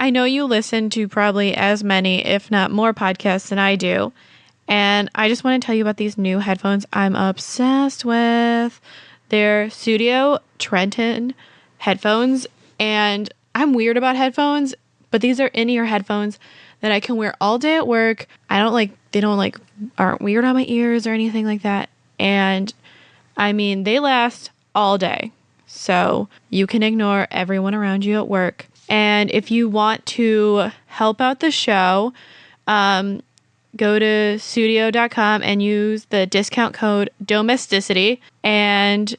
I know you listen to probably as many, if not more, podcasts than I do. And I just want to tell you about these new headphones I'm obsessed with. They're Studio Trenton headphones. And I'm weird about headphones, but these are in-ear headphones that I can wear all day at work. Aren't weird on my ears or anything like that. And I mean, they last all day. So you can ignore everyone around you at work. And if you want to help out the show, go to studio.com and use the discount code domesticity and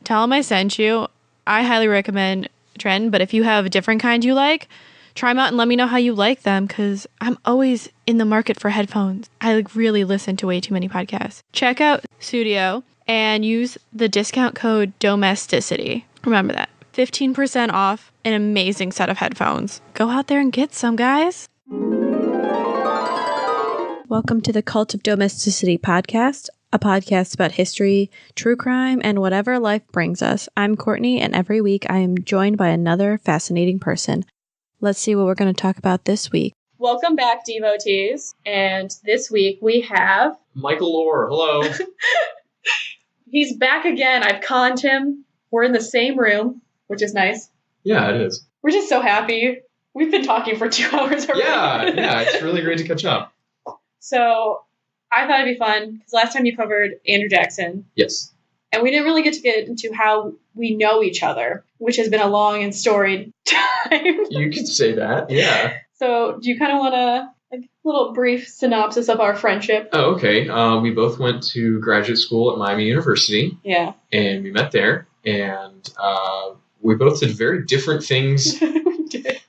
tell them I sent you. I highly recommend Trenton, but if you have a different kind you like, try them out and let me know how you like them, because I'm always in the market for headphones. I really listen to way too many podcasts. Check out Studio and use the discount code domesticity. Remember that. 15% off an amazing set of headphones. Go out there and get some, guys. Welcome to the Cult of Domesticity podcast, a podcast about history, true crime, and whatever life brings us. I'm Courtney, and every week I am joined by another fascinating person. Let's see what we're going to talk about this week. Welcome back, devotees. And this week we have... Michael Orr. Hello. He's back again. I've conned him. We're in the same room, which is nice. Yeah, it is. We're just so happy. We've been talking for 2 hours already. Yeah, it's really great to catch up. So I thought it'd be fun, because last time you covered Andrew Jackson. Yes. And we didn't really get to get into how we know each other, which has been a long and storied time. You could say that, yeah. So do you kind of want a little brief synopsis of our friendship? Oh, okay. We both went to graduate school at Miami University. Yeah. And we met there, and we both did very different things We did.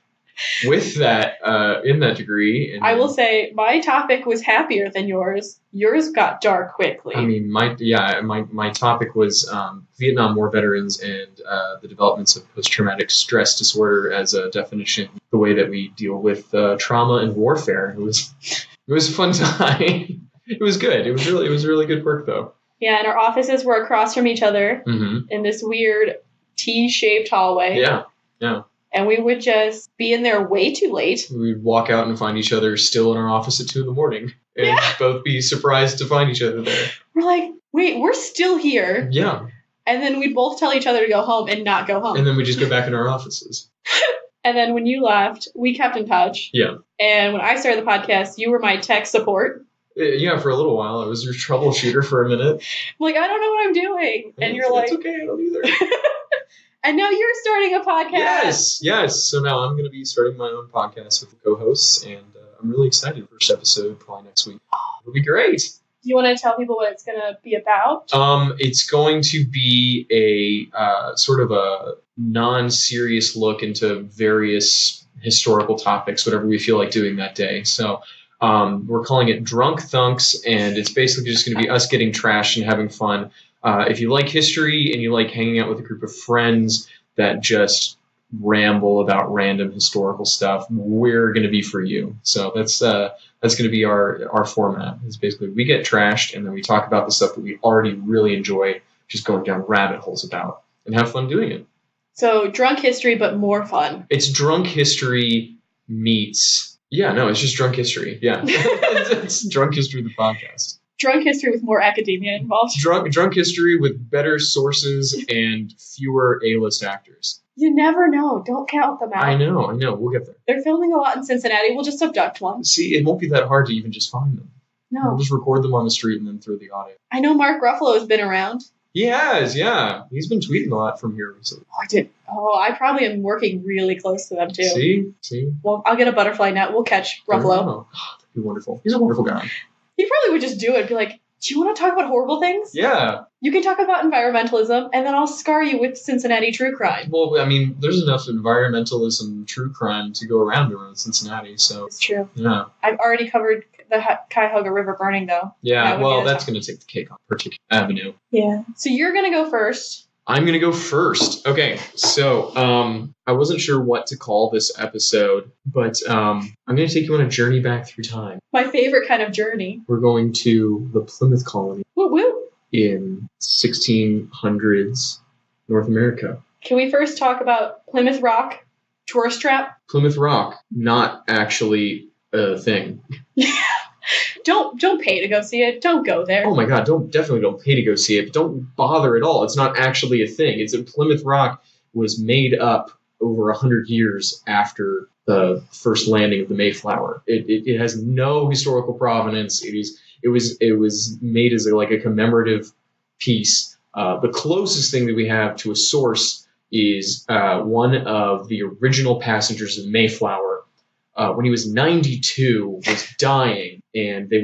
with that, in that degree. And I will say my topic was happier than yours. Yours got dark quickly. I mean, my topic was Vietnam War veterans and the developments of post-traumatic stress disorder as a definition, the way that we deal with trauma and warfare. It was a fun time. It was good. It was really good work, though. Yeah, and our offices were across from each other in this weird T-shaped hallway. Yeah. And we would just be in there way too late. We'd walk out and find each other still in our office at 2 a.m. and both be surprised to find each other there. We're like, wait, we're still here. Yeah. And then we'd both tell each other to go home and not go home. And then we just go back in our offices. And then when you left, we kept in touch. Yeah. And when I started the podcast, you were my tech support. Yeah, for a little while. I was your troubleshooter for a minute. I'm like, I don't know what I'm doing. And you're like... It's okay, I don't either. And now you're starting a podcast. Yes. So now I'm going to be starting my own podcast with the co-hosts, and I'm really excited. First episode, probably next week. It'll be great. Do you want to tell people what it's going to be about? It's going to be a sort of a non-serious look into various historical topics, whatever we feel like doing that day. So we're calling it Drunk Thunks, and it's basically just going to be us getting trashed and having fun. If you like history and you like hanging out with a group of friends that just ramble about random historical stuff, we're going to be for you. So that's going to be our format. It's basically we get trashed and then we talk about the stuff that we already really enjoy, just going down rabbit holes about, and have fun doing it. So drunk history, but more fun. It's drunk history meets... Yeah, no, it's just drunk history. Yeah. It's drunk history, the podcast. Drunk history with more academia involved. Drunk history with better sources and fewer A-list actors. You never know. Don't count them out. I know. We'll get there. They're filming a lot in Cincinnati. We'll just abduct one. See, it won't be that hard to even just find them. No. We'll just record them on the street and then throw the audio. I know Mark Ruffalo has been around. He has, yeah. He's been tweeting a lot from here recently. Oh, I did. Oh, I probably am working really close to them, too. See? Well, I'll get a butterfly net. We'll catch Ruffalo. Oh, that'd be wonderful. He's a wonderful guy. He probably would just do it. Be like, do you want to talk about horrible things? Yeah. You can talk about environmentalism, and then I'll scar you with Cincinnati true crime. Well, I mean, there's enough environmentalism, true crime to go around Cincinnati, so... It's true. Yeah. I've already covered the Cuyahoga River burning, though. Yeah, well, that's going to take the cake on a particular avenue. Yeah. So you're going to go first. I'm going to go first. Okay, so I wasn't sure what to call this episode, but I'm going to take you on a journey back through time. My favorite kind of journey. We're going to the Plymouth Colony. Woo woo. In 1600s North America. Can we first talk about Plymouth Rock, Tourist trap? Plymouth Rock, not actually a thing. Don't pay to go see it. Don't go there. Oh my God, definitely don't pay to go see it. But don't bother at all. It's not actually a thing. It's that Plymouth Rock was made up over 100 years after the first landing of the Mayflower. It has no historical provenance. It was made as a commemorative piece. The closest thing that we have to a source is one of the original passengers of Mayflower. When he was 92, was dying, and the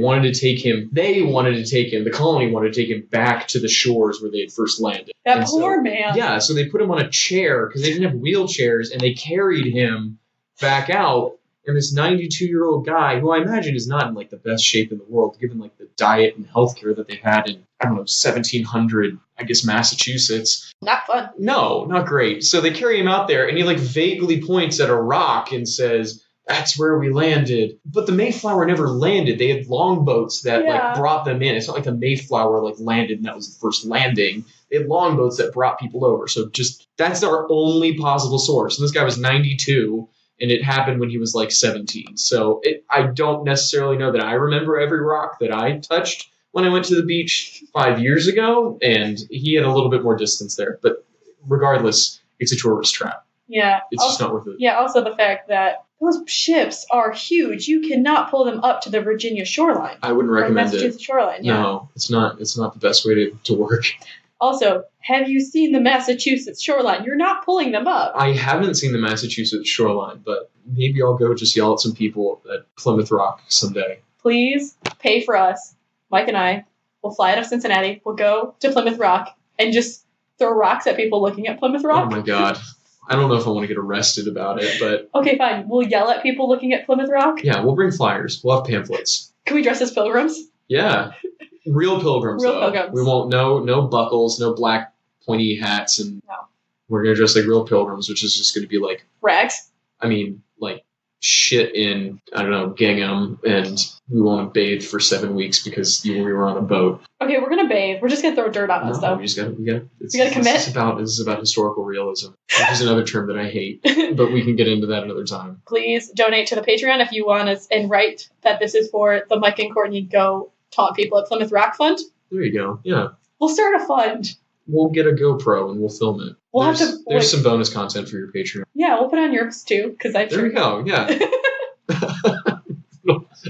colony wanted to take him back to the shores where they had first landed. That poor man. Yeah, so they put him on a chair because they didn't have wheelchairs, and they carried him back out. And this 92-year-old guy, who I imagine is not in the best shape in the world, given the diet and healthcare that they've had in 1700, I guess, Massachusetts. Not fun. No, not great. So they carry him out there, and he vaguely points at a rock and says, "That's where we landed." But the Mayflower never landed. They had longboats that brought them in. It's not like the Mayflower landed and that was the first landing. They had longboats that brought people over. So that's our only possible source. And this guy was 92, and it happened when he was 17. So I don't necessarily know that I remember every rock that I touched when I went to the beach 5 years ago, and he had a little bit more distance there. But regardless, it's a tourist trap. Yeah. It's just not worth it. Yeah, also the fact that those ships are huge. You cannot pull them up to the Virginia shoreline. I wouldn't recommend it. Massachusetts shoreline, yeah. No, it's not the best way to work. Also, have you seen the Massachusetts shoreline? You're not pulling them up. I haven't seen the Massachusetts shoreline, but maybe I'll go just yell at some people at Plymouth Rock someday. Please pay for us. Mike and I will fly out of Cincinnati. We'll go to Plymouth Rock and just throw rocks at people looking at Plymouth Rock. Oh my God. I don't know if I want to get arrested about it, but... Okay, fine. We'll yell at people looking at Plymouth Rock? Yeah, we'll bring flyers. We'll have pamphlets. Can we dress as pilgrims? Yeah. Real pilgrims, Real though. pilgrims. We won't... No buckles, no black pointy hats, and we're going to dress like real pilgrims, which is just going to be rags? I mean, shit in, I don't know, gingham, and we won't bathe for 7 weeks because we were on a boat. Okay, we're gonna bathe. We're just gonna throw dirt on us, though. We gotta commit. This is about historical realism, which is another term that I hate, but we can get into that another time. Please donate to the Patreon if you want us, and write that this is for the Mike and Courtney Go Taunt People at Plymouth Rock Fund. There you go. Yeah. We'll start a fund. We'll get a GoPro and we'll film it. There's some bonus content for your Patreon. Yeah, we'll put it on yours too, because There we go. Yeah.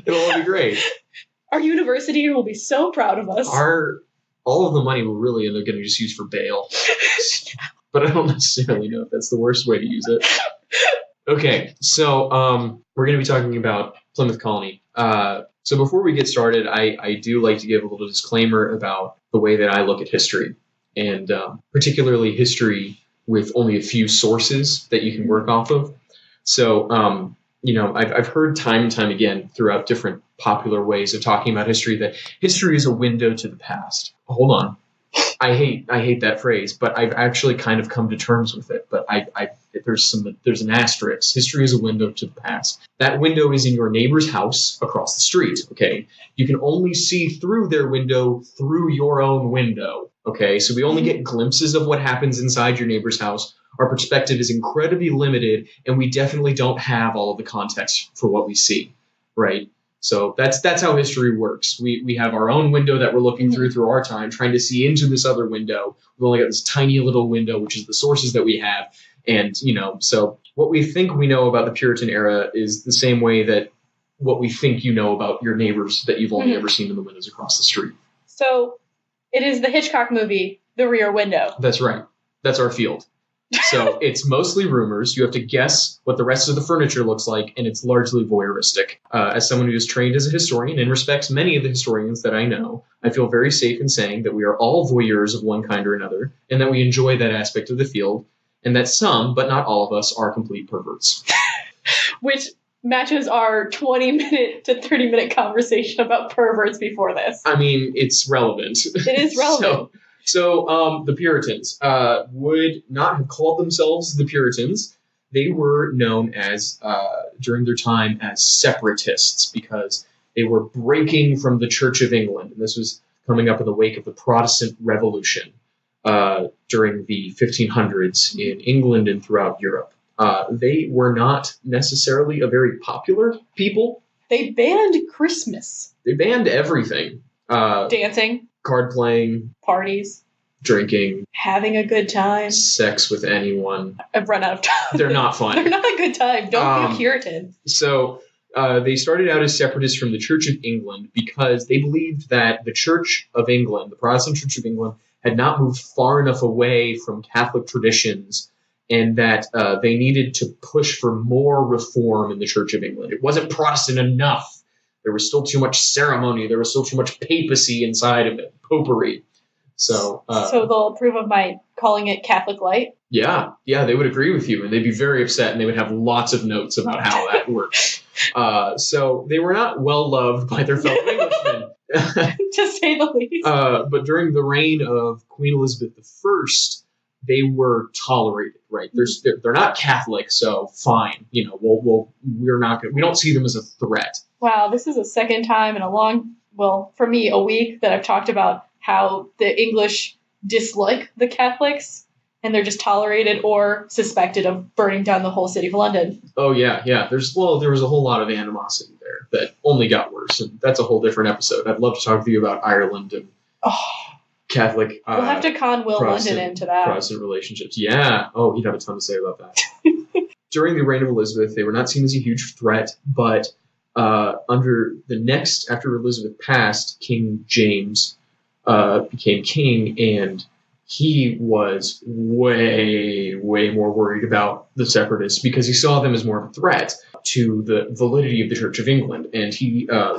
It'll all be great. Our university will be so proud of us. All of the money we're really going to just use for bail. But I don't necessarily know if that's the worst way to use it. Okay, so we're going to be talking about Plymouth Colony. So before we get started, I do like to give a little disclaimer about the way that I look at history, and particularly history with only a few sources that you can work off of. So, I've heard time and time again throughout different popular ways of talking about history that history is a window to the past. Hold on. I hate that phrase, but I've actually kind of come to terms with it. But there's an asterisk. History is a window to the past. That window is in your neighbor's house across the street. Okay, you can only see through their window through your own window. Okay, so we only get glimpses of what happens inside your neighbor's house. Our perspective is incredibly limited, and we definitely don't have all of the context for what we see. Right. So that's how history works. We have our own window that we're looking through our time, trying to see into this other window. We've only got this tiny little window, which is the sources that we have. And, so what we think we know about the Puritan era is the same way that what we think you know about your neighbors that you've only ever seen in the windows across the street. So it is the Hitchcock movie, The Rear Window. That's right. That's our field. So it's mostly rumors. You have to guess what the rest of the furniture looks like, and it's largely voyeuristic. As someone who is trained as a historian and respects many of the historians that I know, I feel very safe in saying that we are all voyeurs of one kind or another, and that we enjoy that aspect of the field, and that some, but not all of us, are complete perverts. Which matches our 20-minute to 30-minute conversation about perverts before this. I mean, it's relevant. It is relevant. So the Puritans would not have called themselves the Puritans. They were known as, during their time, as separatists because they were breaking from the Church of England. And this was coming up in the wake of the Protestant Revolution during the 1500s in England and throughout Europe. they were not necessarily a very popular people. They banned Christmas. They banned everything. Dancing. Card playing. Parties. Drinking. Having a good time. Sex with anyone. I've run out of time. They're not fun. They're not a good time. Don't be a Puritan. So they started out as separatists from the Church of England because they believed that the Church of England, the Protestant Church of England, had not moved far enough away from Catholic traditions, and that they needed to push for more reform in the Church of England. It wasn't Protestant enough. There was still too much ceremony. There was still too much papacy inside of it, popery. So they'll approve of my calling it Catholic Light? Yeah, they would agree with you, and they'd be very upset, and they would have lots of notes about how that works. So they were not well loved by their fellow Englishmen. To say the least. But during the reign of Queen Elizabeth I, they were tolerated, right? They're not Catholic, so fine. We don't see them as a threat. Wow, this is the second time in for me, a week that I've talked about how the English dislike the Catholics, and they're just tolerated or suspected of burning down the whole city of London. Oh yeah. There was a whole lot of animosity there that only got worse, and that's a whole different episode. I'd love to talk to you about Ireland and Catholic. We'll have to con Will London into that. Protestant relationships. Yeah. Oh, he'd have a ton to say about that. During the reign of Elizabeth, they were not seen as a huge threat, but after Elizabeth passed, King James became king, and he was way, way more worried about the separatists because he saw them as more of a threat to the validity of the Church of England. And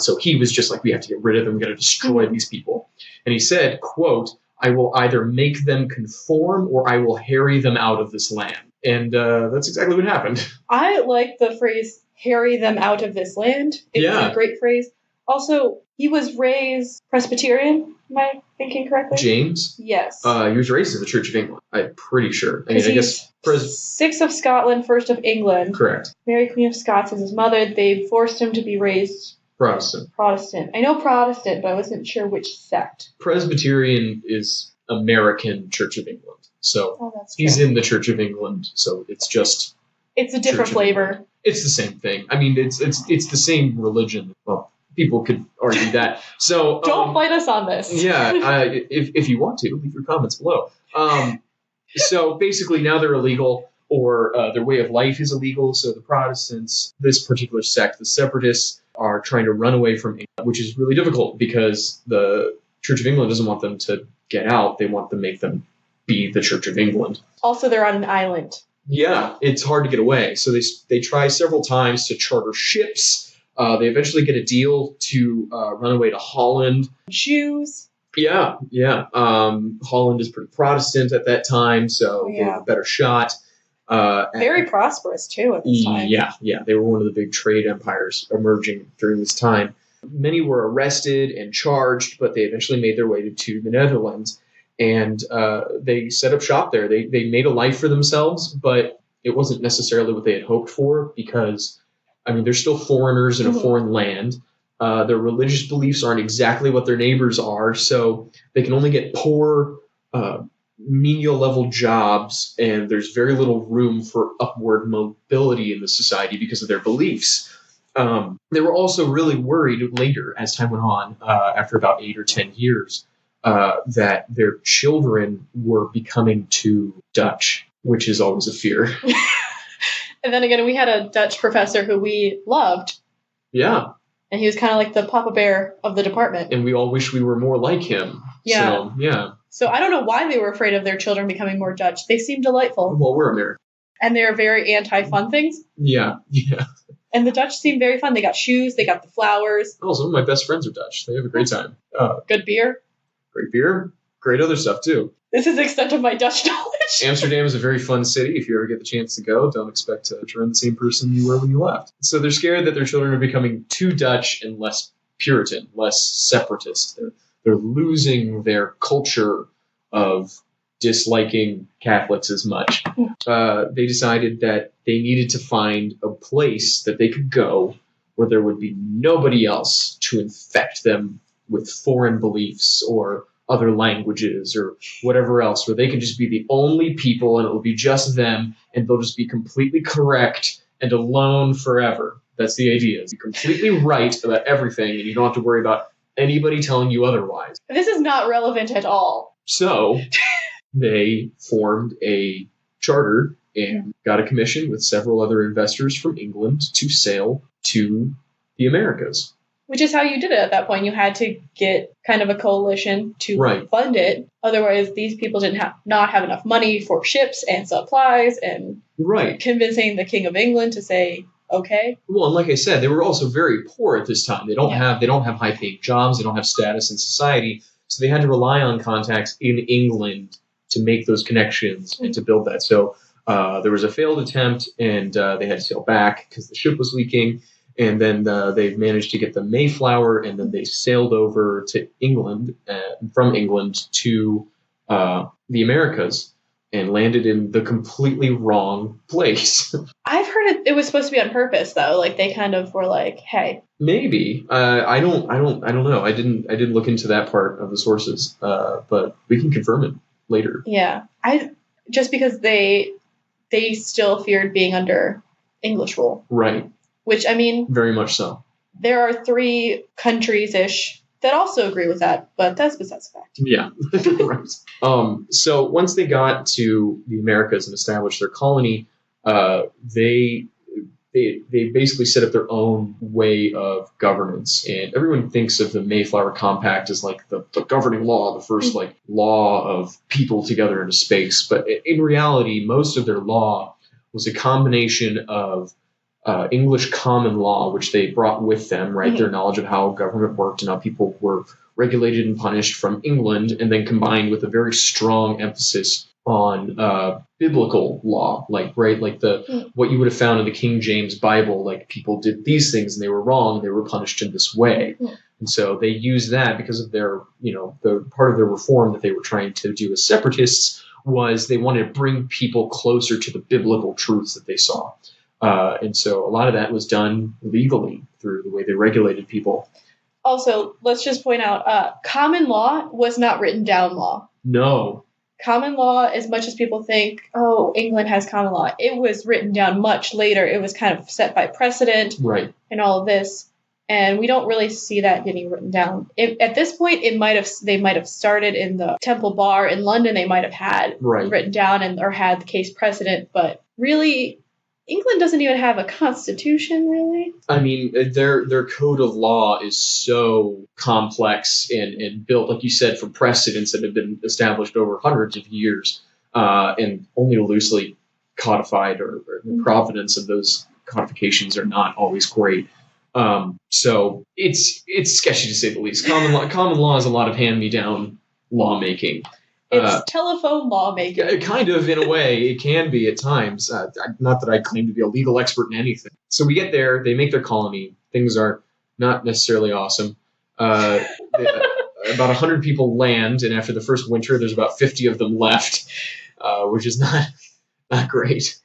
so he was just like, we have to get rid of them. We got to destroy these people. And he said, quote, I will either make them conform or I will harry them out of this land. And that's exactly what happened. I like the phrase, harry them out of this land. It's a great phrase. Also, he was raised Presbyterian. Am I thinking correctly? James? Yes. He was raised in the Church of England. I'm pretty sure. I guess sixth of Scotland, first of England. Correct. Mary Queen of Scots is his mother. They forced him to be raised Protestant. I know Protestant, but I wasn't sure which sect. Presbyterian is American Church of England. So he's in the Church of England. So it's a different flavor. It's the same thing. I mean, it's the same religion. Well, people could argue that. So don't fight us on this. Yeah, if you want to, leave your comments below. So basically, now they're illegal, or their way of life is illegal. So the Protestants, this particular sect, the separatists, are trying to run away from England, which is really difficult because the Church of England doesn't want them to get out. They want to make them be the Church of England. Also, they're on an island. Yeah, it's hard to get away. So they try several times to charter ships. They eventually get a deal to run away to Holland. Jews. Yeah. Holland is pretty Protestant at that time, so they have a better shot. Very prosperous, too, at this time. Yeah. They were one of the big trade empires emerging during this time. Many were arrested and charged, but they eventually made their way to the Netherlands, and they set up shop there. They made a life for themselves, but it wasn't necessarily what they had hoped for because, I mean, they're still foreigners in a foreign land. Their religious beliefs aren't exactly what their neighbors are, so they can only get poor, menial level jobs, and there's very little room for upward mobility in the society because of their beliefs. They were also really worried later, as time went on, after about 8 or 10 years, that their children were becoming too Dutch, which is always a fear. And then again, we had a Dutch professor who we loved. Yeah. And he was kind of like the Papa Bear of the department. And we all wish we were more like him. Yeah. So, yeah. So I don't know why they were afraid of their children becoming more Dutch. They seem delightful. Well, we're American. And they're very anti-fun things. Yeah. And the Dutch seem very fun. They got shoes. They got the flowers. Oh, some of my best friends are Dutch. They have a great time. Good beer. Great beer. Great other stuff, too. This is the extent of my Dutch knowledge. Amsterdam is a very fun city. If you ever get the chance to go, don't expect to return the same person you were when you left. So they're scared that their children are becoming too Dutch and less Puritan, less separatist. They're losing their culture of disliking Catholics as much. They decided that they needed to find a place that they could go where there would be nobody else to infect them with foreign beliefs or other languages or whatever else, where they can just be the only people and it will be just them and they'll just be completely correct and alone forever. That's the idea. You're completely right about everything and you don't have to worry about anybody telling you otherwise. This is not relevant at all. So they formed a charter and got a commission with several other investors from England to sail to the Americas. Which is how you did it at that point. You had to get kind of a coalition to fund it. Otherwise, these people didn't not have enough money for ships and supplies and convincing the King of England to say, okay. Well, and like I said, they were also very poor at this time. They don't have high-paying jobs. They don't have status in society. So they had to rely on contacts in England to make those connections and to build that. So there was a failed attempt, and they had to sail back because the ship was leaking. And then they managed to get the Mayflower, and then they sailed over to England, from England to the Americas, and landed in the completely wrong place. I've heard it was supposed to be on purpose, though. Like they kind of were like, "Hey." Maybe I don't know. I didn't look into that part of the sources, but we can confirm it later. Yeah, just because they still feared being under English rule, right? Which, I mean... Very much so. There are 3 countries-ish that also agree with that, but that's besides the fact. Yeah, right. So once they got to the Americas and established their colony, they basically set up their own way of governance. And everyone thinks of the Mayflower Compact as like the governing law, the first like law of people together into space. But in reality, most of their law was a combination of English common law, which they brought with them, right? Their knowledge of how government worked and how people were regulated and punished from England, and then combined with a very strong emphasis on biblical law, like what you would have found in the King James Bible, like people did these things and they were wrong and they were punished in this way. And so they used that because of their, the part of their reform that they were trying to do as separatists was they wanted to bring people closer to the biblical truths that they saw. And so a lot of that was done legally through the way they regulated people. Also, let's just point out, common law was not written down law. No. Common law, as much as people think, oh, England has common law, it was written down much later. It was kind of set by precedent and all of this. And we don't really see that getting written down. At this point, they might have started in the Temple Bar in London. They might have had written down or had the case precedent. But really... England doesn't even have a constitution, really. I mean, their code of law is so complex and built, like you said, from precedents that have been established over hundreds of years and only loosely codified, or the provenance of those codifications are not always great. So it's sketchy to say the least. Common law is a lot of hand-me-down lawmaking. It's telephone lawmaking. Kind of, in a way. It can be at times. Not that I claim to be a legal expert in anything. So we get there. They make their colony. Things are not necessarily awesome. About 100 people land, and after the first winter, there's about 50 of them left, which is not great.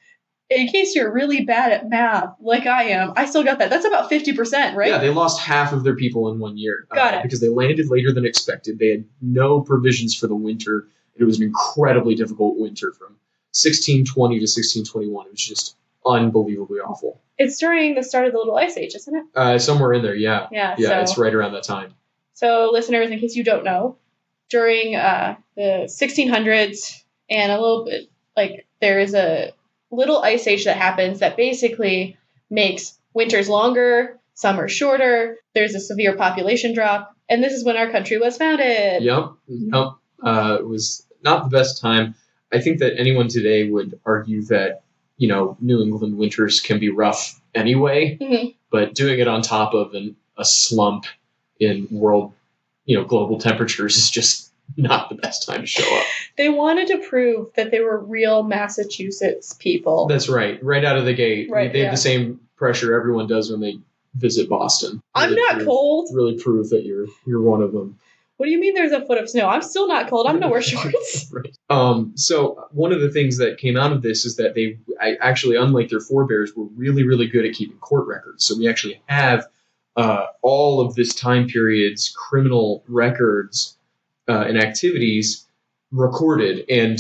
In case you're really bad at math, like I am, I still got that. That's about 50%, right? Yeah, they lost half of their people in 1 year. Got it. Because they landed later than expected. They had no provisions for the winter. It was an incredibly difficult winter from 1620 to 1621. It was just unbelievably awful. It's during the start of the Little Ice Age, isn't it? Somewhere in there, yeah. Yeah, it's right around that time. So, listeners, in case you don't know, during the 1600s and a little bit, there is a little ice age that happens that basically makes winters longer, summer shorter, there's a severe population drop, and this is when our country was founded. Yep. It was not the best time. I think that anyone today would argue that, New England winters can be rough anyway, but doing it on top of a slump in world, global temperatures is just not the best time to show up. They wanted to prove that they were real Massachusetts people. That's right. Right out of the gate. They have the same pressure everyone does when they visit Boston. I'm not cold. Really prove that you're one of them. What do you mean there's a foot of snow? I'm still not cold. I'm going to wear shorts. Right. So one of the things that came out of this is that they actually, unlike their forebears, were really, really good at keeping court records. So we actually have all of this time period's criminal records and activities recorded. And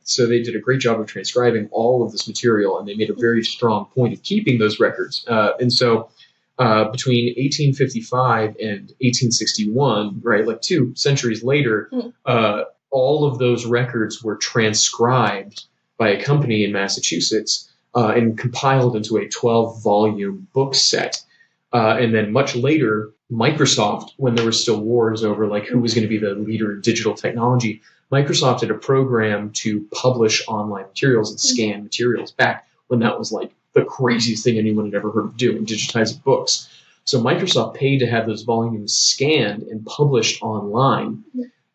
so they did a great job of transcribing all of this material, and they made a very strong point of keeping those records. And so between 1855 and 1861, right, like 2 centuries later, all of those records were transcribed by a company in Massachusetts and compiled into a 12-volume book set. And then much later, Microsoft, when there were still wars over like who was going to be the leader in digital technology, Microsoft had a program to publish online materials and scan materials back when that was like the craziest thing anyone had ever heard of doing, digitizing books. So Microsoft paid to have those volumes scanned and published online.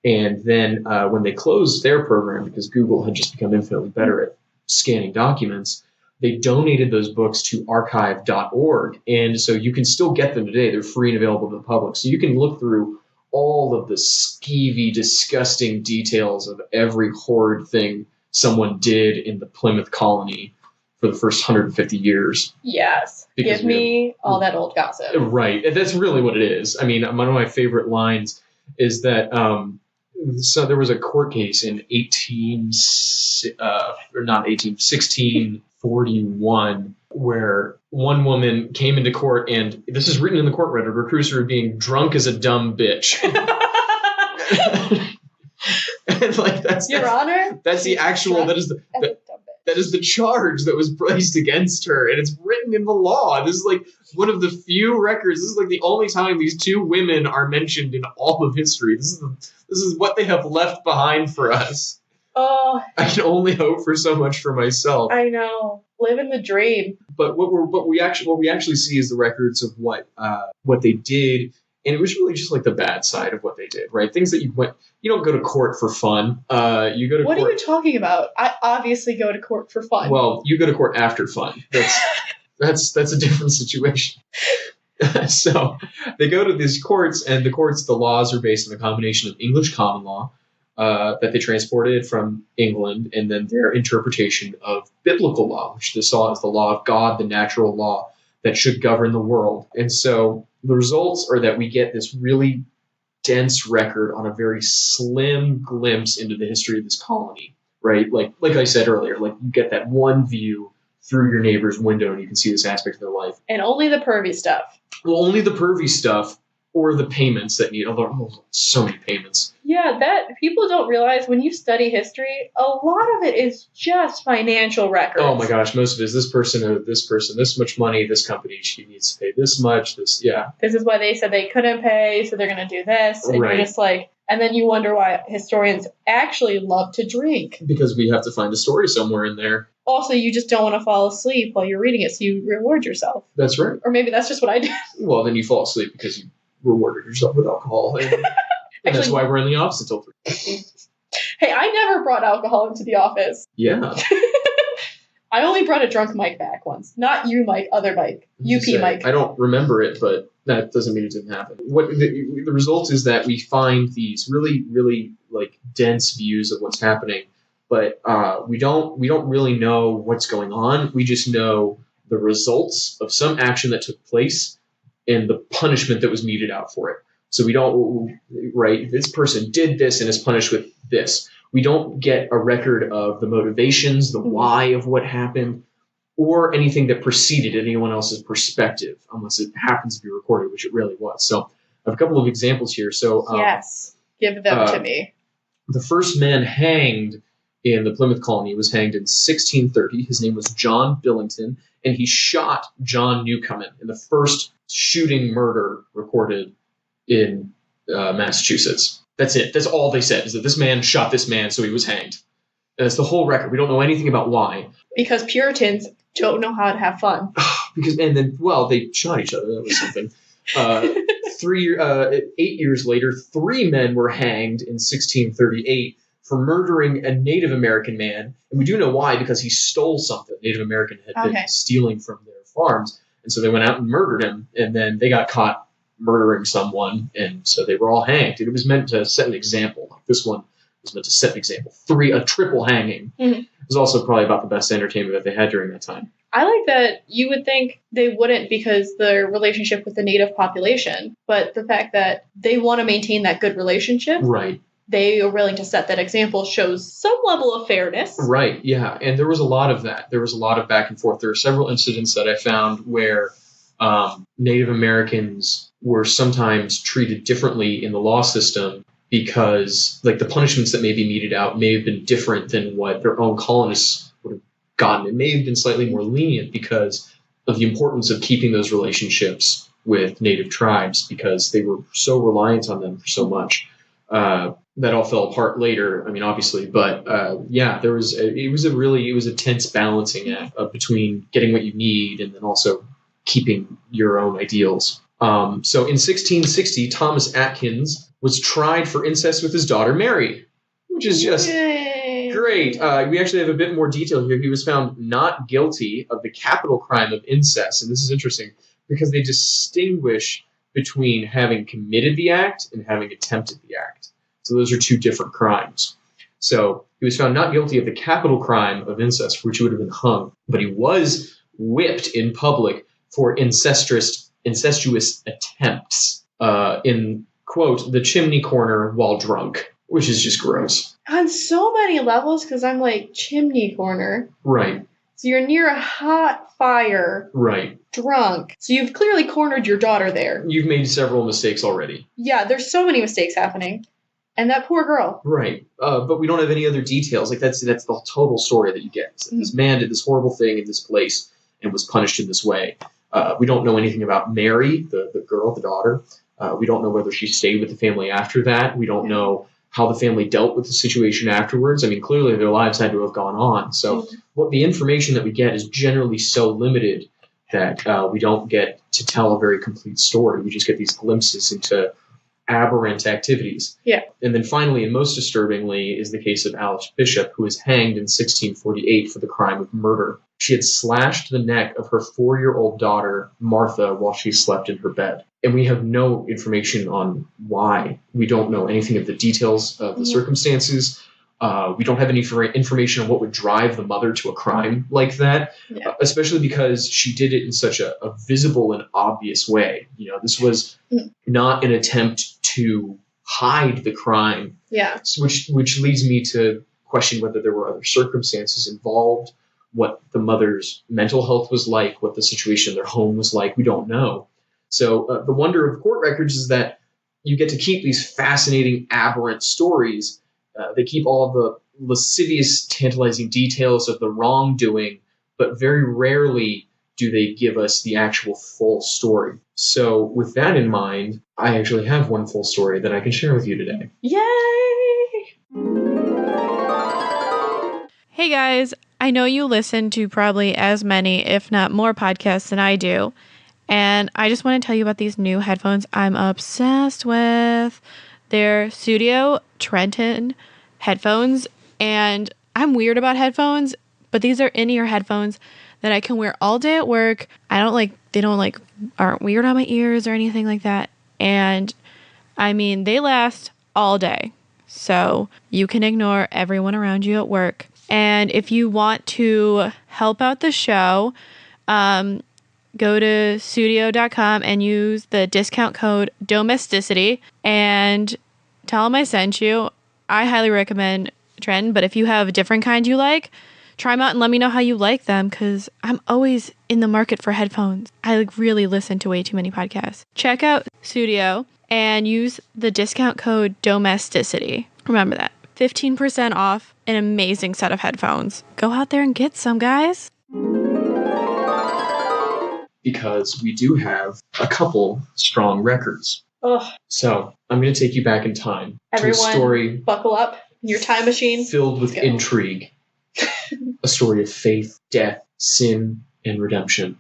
And then when they closed their program, because Google had just become infinitely better at scanning documents, they donated those books to archive.org. And so you can still get them today. They're free and available to the public. So you can look through all of the skeevy, disgusting details of every horrid thing someone did in the Plymouth colony for the first 150 years. Yes. Give me all that old gossip. Right. That's really what it is. I mean, one of my favorite lines is that so there was a court case in 1641 where one woman came into court, and this is written in the court record, accused her of being drunk as a dumb bitch. And like Your Honor, that's the actual that is the charge that was placed against her, and it's written in the law. This is like one of the few records. This is like the only time these 2 women are mentioned in all of history. This is what they have left behind for us. Oh, I can only hope for so much for myself. I know, living the dream. But what we actually see is the records of what they did, and it was really just like the bad side of what they did, right? Things that you don't go to court for fun. You go to What court. are you talking about? I obviously go to court for fun. Well, you go to court after fun. That's a different situation. So they go to these courts, and the laws are based on a combination of English common law that they transported from England, and then their interpretation of biblical law, which they saw as the law of God, the natural law that should govern the world. And so the results are that we get this really dense record on a very slim glimpse into the history of this colony, right? Like I said earlier, like you get that one view through your neighbor's window, and you can see this aspect of their life. And only the pervy stuff. Well, only the pervy stuff, or the payments that need. So many payments. Yeah, that people don't realize when you study history, a lot of it is just financial records. Oh my gosh, most of it is this person, this much money, this company, she needs to pay this much, This is why they said they couldn't pay, so they're going to do this. And right. You're just like, and then you wonder why historians actually love to drink. Because we have to find a story somewhere in there. Also, you just don't want to fall asleep while you're reading it, so you reward yourself. That's right. Or maybe that's just what I do. Well, then you fall asleep because you rewarded yourself with alcohol. And that's why we're in the office until 3. Hey, I never brought alcohol into the office. Yeah. I only brought a drunk Mike back once. Not you, Mike, other Mike. UP Mike. I don't remember it, but that doesn't mean it didn't happen. What the result is that we find these really, really like dense views of what's happening, but we don't really know what's going on. We just know the results of some action that took place and the punishment that was meted out for it. So we don't, right, this person did this and is punished with this. We don't get a record of the motivations, the why of what happened, or anything that preceded anyone else's perspective, unless it happens to be recorded, which it really was. So I have a couple of examples here. So yes, give them to me. The first man hanged in the Plymouth colony was hanged in 1630. His name was John Billington, and he shot John Newcomen in the first shooting murder recorded in Massachusetts. That's it. That's all they said, is that this man shot this man, so he was hanged. And that's the whole record. We don't know anything about why. Because Puritans don't know how to have fun. They shot each other. That was something. 8 years later, 3 men were hanged in 1638 for murdering a Native American man. And we do know why, because he stole something Native American had been stealing from their farms. And so they went out and murdered him, and then they got caught murdering someone, and so they were all hanged. And it was meant to set an example. Like this one was meant to set an example. A triple hanging. Mm-hmm. It was also probably about the best entertainment that they had during that time. I like that you would think they wouldn't because their relationship with the native population, but the fact that they want to maintain that good relationship. Right. they are willing to set that example shows some level of fairness. Right, yeah. And there was a lot of that. There was a lot of back and forth. There are several incidents that I found where Native Americans were sometimes treated differently in the law system because, like, the punishments that may be meted out may have been different than what their own colonists would have gotten. It may have been slightly more lenient because of the importance of keeping those relationships with Native tribes because they were so reliant on them for so much. That all fell apart later. I mean, obviously, but yeah, it was a tense balancing act between getting what you need and then also keeping your own ideals. So in 1660, Thomas Atkins was tried for incest with his daughter Mary, which is just great. We actually have a bit more detail here. He was found not guilty of the capital crime of incest, and this is interesting because they distinguish between having committed the act and having attempted the act. So those are two different crimes. So he was found not guilty of the capital crime of incest, for which he would have been hung, but he was whipped in public for incestuous attempts in, quote, the chimney corner while drunk, which is just gross. On so many levels, because I'm like, chimney corner. Right. So you're near a hot fire. Right. Drunk. So you've clearly cornered your daughter there. You've made several mistakes already. Yeah, there's so many mistakes happening. And that poor girl. Right. But we don't have any other details. Like, that's the total story that you get. This man did this horrible thing in this place and was punished in this way. We don't know anything about Mary, the girl, the daughter. We don't know whether she stayed with the family after that. We don't know how the family dealt with the situation afterwards. I mean, clearly their lives had to have gone on. So what the information that we get is generally so limited that we don't get to tell a very complete story. We just get these glimpses into aberrant activities. Yeah. And then finally, and most disturbingly, is the case of Alice Bishop, who was hanged in 1648 for the crime of murder. She had slashed the neck of her 4-year-old daughter, Martha, while she slept in her bed. And we have no information on why. We don't know anything of the details of the circumstances. We don't have any information on what would drive the mother to a crime like that, especially because she did it in such a visible and obvious way. You know, this was not an attempt to hide the crime, which leads me to question whether there were other circumstances involved, what the mother's mental health was like, what the situation in their home was like. We don't know. So the wonder of court records is that you get to keep these fascinating, aberrant stories. They keep all of the lascivious, tantalizing details of the wrongdoing, but very rarely do they give us the actual full story. So with that in mind, I actually have one full story that I can share with you today. Yay! Hey guys, I know you listen to probably as many, if not more, podcasts than I do. And I just want to tell you about these new headphones I'm obsessed with. They're Studio Trenton headphones, and I'm weird about headphones, but these are in-ear headphones that I can wear all day at work. Aren't weird on my ears or anything like that. And I mean, they last all day. So you can ignore everyone around you at work. And if you want to help out the show, go to studio.com and use the discount code domesticity and tell them I sent you. I highly recommend Trenton, but if you have a different kind you like, try them out and let me know how you like them, because I'm always in the market for headphones. I really listen to way too many podcasts. Check out Studio and use the discount code domesticity. Remember that. 15% off an amazing set of headphones. Go out there and get some, guys. Because we do have a couple strong records. Ugh. So I'm going to take you back in time to a story. Buckle up in your time machine. Filled with intrigue. A story of faith, death, sin, and redemption.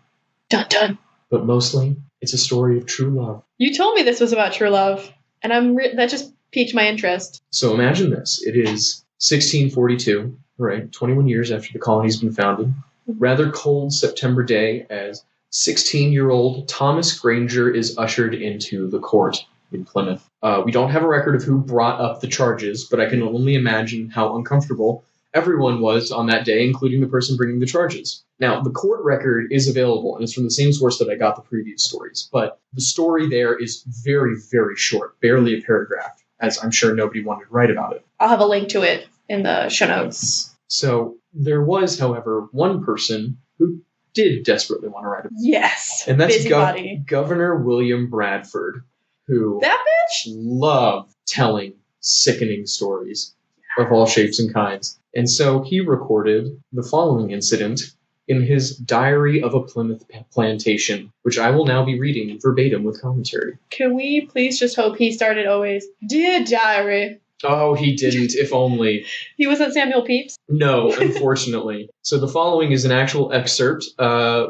Dun dun. But mostly, it's a story of true love. You told me this was about true love, and that just piqued my interest. So imagine this. It is 1642, right? 21 years after the colony's been founded. Rather cold September day as 16-year-old Thomas Granger is ushered into the court in Plymouth. We don't have a record of who brought up the charges, but I can only imagine how uncomfortable everyone was on that day, including the person bringing the charges. Now, the court record is available, and it's from the same source that I got the previous stories, but the story there is very, very short, barely a paragraph. as I'm sure nobody wanted to write about it. I'll have a link to it in the show notes. So there was, however, one person who did desperately want to write about it. Yes. And that's busybody. Governor William Bradford, who That bitch? loved telling sickening stories of all shapes and kinds. And so he recorded the following incident in his Diary of a Plymouth Plantation, which I will now be reading verbatim with commentary. Can we please just hope he started always, Dear Diary? Oh, he didn't, if only. He wasn't Samuel Pepys? No, unfortunately. So the following is an actual excerpt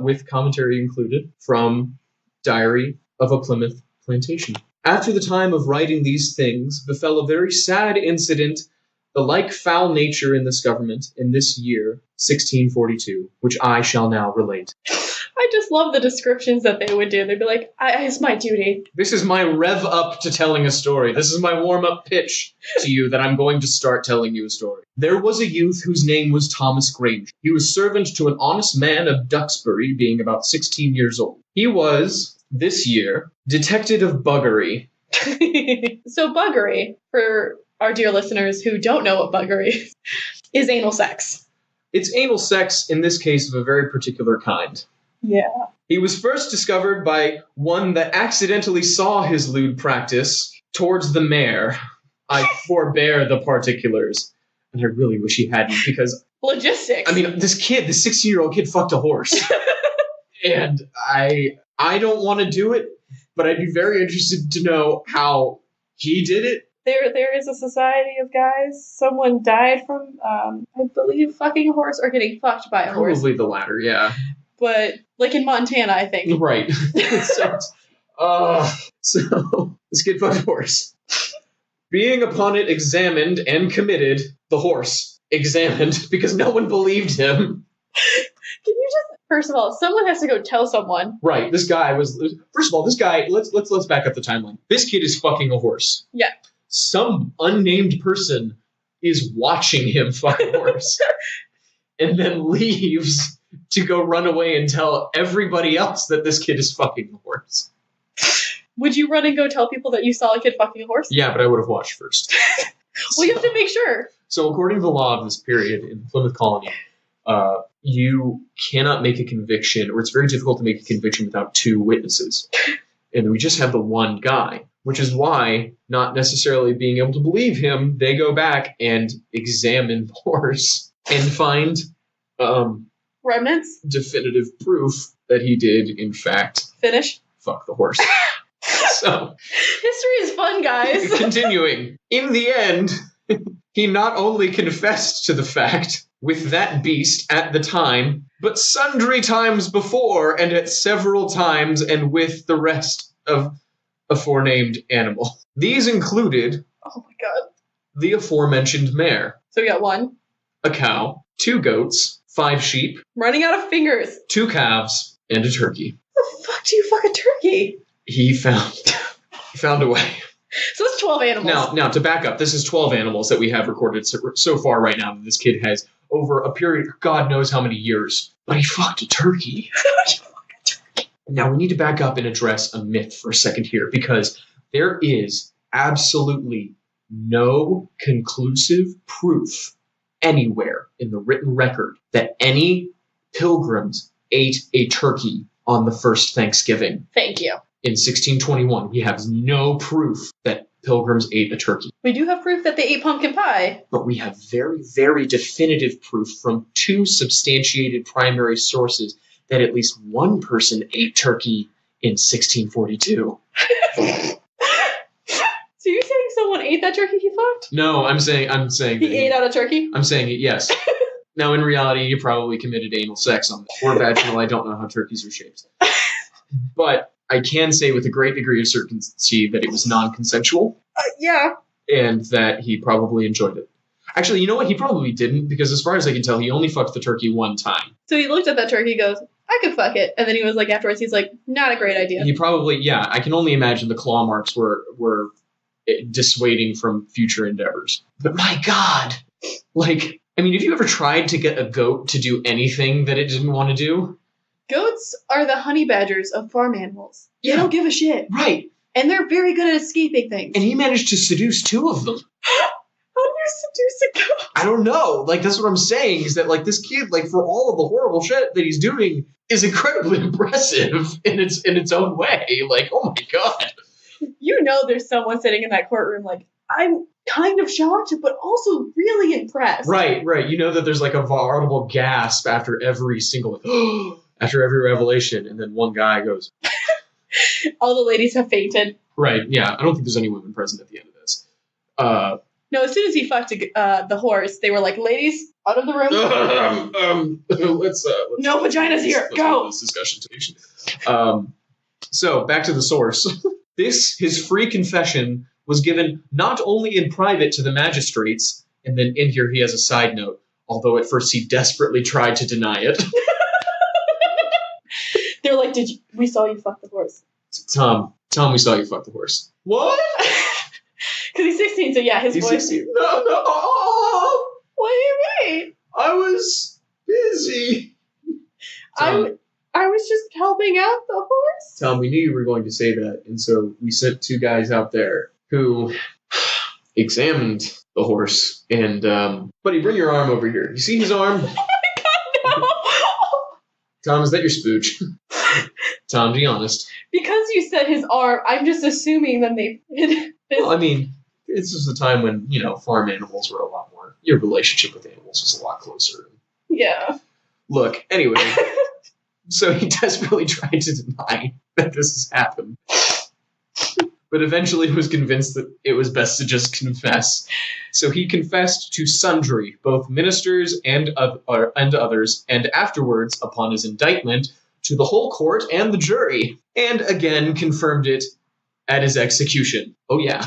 with commentary included from Diary of a Plymouth Plantation. After the time of writing these things, befell a very sad incident, the like foul nature in this government in this year, 1642, which I shall now relate. I just love the descriptions that they would do. They'd be like, it's my duty. This is my rev up to telling a story. This is my warm-up pitch to you that I'm going to start telling you a story. There was a youth whose name was Thomas Granger. He was servant to an honest man of Duxbury, being about 16 years old. He was, this year, detected of buggery. So buggery, for our dear listeners who don't know what buggery is anal sex. It's anal sex, in this case, of a very particular kind. Yeah. He was first discovered by one that accidentally saw his lewd practice towards the mare. I forbear the particulars. And I really wish he hadn't, because... Logistics. I mean, this 16-year-old kid fucked a horse. And I don't want to do it, but I'd be very interested to know how he did it. There is a society of guys. Someone died from, I believe, fucking a horse or getting fucked by a horse. Probably the latter, yeah. But, like in Montana, I think. Right. So, this kid fucked a horse. Being upon it examined and committed, the horse examined, because no one believed him. Can you just, first of all, someone has to go tell someone. Right, this guy was, first of all, this guy, let's back up the timeline. This kid is fucking a horse. Yeah. Some unnamed person is watching him fuck a horse. And then leaves to go run away and tell everybody else that this kid is fucking a horse. Would you run and go tell people that you saw a kid fucking a horse? Yeah, but I would have watched first. Well, you have to make sure. So according to the law of this period in the Plymouth colony, you cannot make a conviction, or it's very difficult to make a conviction without two witnesses. And we just have the one guy, which is why, not necessarily being able to believe him, they go back and examine the horse and find remnants, definitive proof that he did, in fact, fuck the horse. So, history is fun, guys. Continuing. In the end, he not only confessed to the fact with that beast at the time, but sundry times before and at several times and with the rest of a forenamed animal. These included, oh my god, the aforementioned mare. So we got 1, a cow, 2 goats, 5 sheep, running out of fingers, 2 calves, and a turkey. How the fuck do you fuck a turkey? He found a way. So that's 12 animals. Now, to back up, this is 12 animals that we have recorded so far right now that this kid has over a period of God knows how many years. But he fucked a turkey. Now, we need to back up and address a myth for a second here, because there is absolutely no conclusive proof anywhere in the written record that any pilgrims ate a turkey on the first Thanksgiving. Thank you. In 1621, we have no proof that pilgrims ate a turkey. We do have proof that they ate pumpkin pie. But we have very, very definitive proof from 2 substantiated primary sources that at least one person ate turkey in 1642. So you're saying someone ate that turkey he fucked? No, I'm saying he ate out a turkey? I'm saying it, yes. Now, in reality, he probably committed anal sex on this. Or vaginal, I don't know how turkeys are shaped. But I can say with a great degree of certainty that it was non-consensual. Yeah. And that he probably enjoyed it. Actually, you know what? He probably didn't, because as far as I can tell, he only fucked the turkey 1 time. So he looked at that turkey, goes, I could fuck it. And then he was like, afterwards, he's like, not a great idea. He probably, yeah, I can only imagine the claw marks were dissuading from future endeavors. But my God, like, I mean, have you ever tried to get a goat to do anything that it didn't want to do? Goats are the honey badgers of farm animals. Yeah. They don't give a shit. Right. And they're very good at escaping things. And he managed to seduce 2 of them. How do you seduce a ghost? I don't know. Like, that's what I'm saying, is that, like, this kid, like, for all of the horrible shit that he's doing, is incredibly impressive in its own way. Like, oh my god. You know there's someone sitting in that courtroom like, I'm kind of shocked, but also really impressed. Right. You know that there's, like, a audible gasp after every single, after every revelation, and then one guy goes... All the ladies have fainted. Right, yeah. I don't think there's any women present at the end of this. No, as soon as he fucked the horse, they were like, ladies, out of the room. Let's no vaginas here. Let's go. This discussion. So back to the source. His free confession was given not only in private to the magistrates, and then in here he has a side note, although at first he desperately tried to deny it. They're like, we saw you fuck the horse. Tom, we saw you fuck the horse. What? Because he's 16, so yeah, his He's voice. 16. No. What do you mean? I was busy. I was just helping out the horse. Tom, we knew you were going to say that, and so we sent 2 guys out there who examined the horse. And, buddy, bring your arm over here. You see his arm? Oh my god, no! Tom, is that your spooch? Tom, be honest. Because you said his arm, I'm just assuming that they... Well, I mean, this was a time when, you know, farm animals were a lot more... Your relationship with animals was a lot closer. Yeah. Look, anyway... So he desperately tried to deny that this has happened. But eventually was convinced that it was best to just confess. So he confessed to sundry, both ministers and others, and afterwards, upon his indictment, to the whole court and the jury, and again confirmed it at his execution. Oh yeah,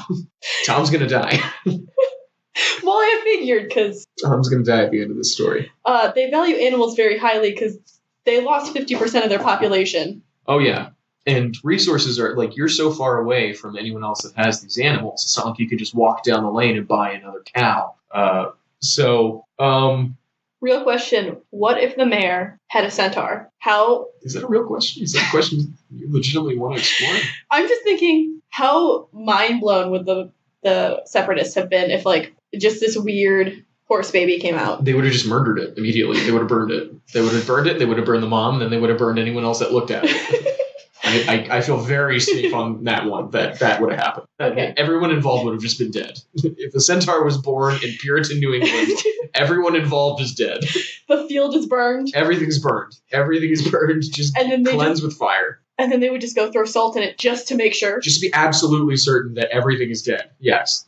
Tom's gonna die. Well, I figured, because... Tom's gonna die at the end of this story. They value animals very highly, because they lost 50% of their population. Oh, yeah. And resources are, like, you're so far away from anyone else that has these animals. It's not like you could just walk down the lane and buy another cow. Real question, what if the mayor had a centaur? How... Is that a real question? Is that a question you legitimately want to explore? I'm just thinking, how mind-blown would the separatists have been if, like, just this weird... horse baby came out. They would have just murdered it immediately. They would have burned it. They would have burned it. They would have burned the mom. And then they would have burned anyone else that looked at it. I feel very safe on that one. That would have happened. Okay. Everyone involved would have just been dead. If the centaur was born in Puritan New England, everyone involved is dead. The field is burned. Everything's burned. Everything is burned. Just cleanse with fire. And then they would just go throw salt in it just to make sure. Just to be absolutely certain that everything is dead. Yes.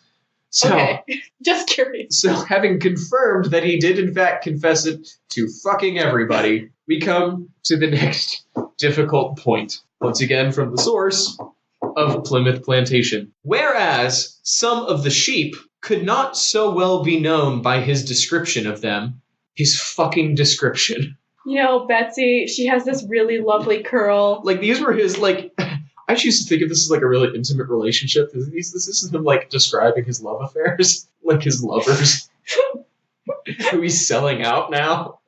So, okay, just curious. So, having confirmed that he did in fact confess it to fucking everybody, we come to the next difficult point. Once again, from the source of Plymouth Plantation. Whereas some of the sheep could not so well be known by his description of them, his fucking description. You know, Betsy, she has this really lovely curl. Like, these were his, like... I used to think of this as like a really intimate relationship. This is him like describing his love affairs, like his lovers, who he's selling out now,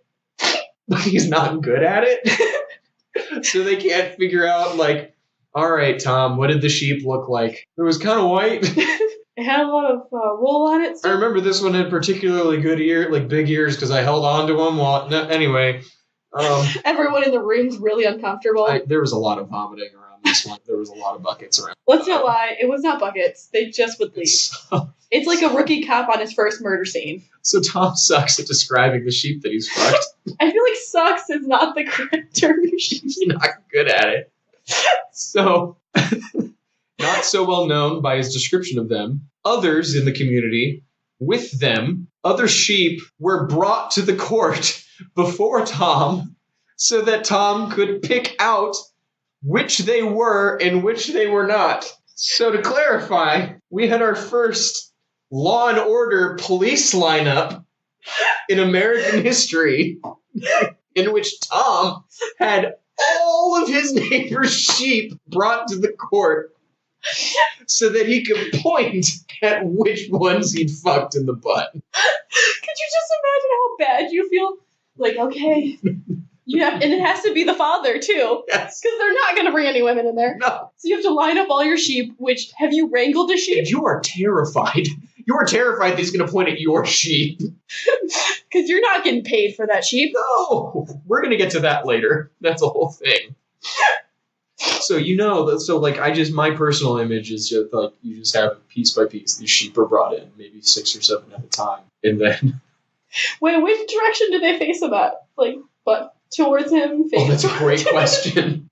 but he's not good at it. So they can't figure out like, all right, Tom, what did the sheep look like? It was kind of white. It had a lot of wool on it. So. I remember this one had particularly good big ears, because I held on to them. Anyway. Everyone in the room's really uncomfortable. There was a lot of vomiting around this one. There was a lot of buckets around. Let's not lie. It was not buckets. They just would leave. It's like a rookie cop on his first murder scene. So Tom sucks at describing the sheep that he's fucked. I feel like sucks is not the correct term. He's not good at it. So, not so well known by his description of them, others in the community, with them, other sheep were brought to the court before Tom, so that Tom could pick out which they were and which they were not. So to clarify, we had our first Law and Order police lineup in American history, in which Tom had all of his neighbor's sheep brought to the court so that he could point at which ones he'd fucked in the butt. Could you just imagine how bad you feel? Like, okay, And it has to be the father too. Yes. Because they're not going to bring any women in there. No. So you have to line up all your sheep, which, have you wrangled a sheep? And you are terrified. You are terrified that he's going to point at your sheep. Because you're not getting paid for that sheep. No. We're going to get to that later. That's a whole thing. So, my personal image is just like, you just have piece by piece, these sheep are brought in, maybe 6 or 7 at a time. And then... Wait, which direction do they face him at? Like, butt towards him? Oh, that's a great question.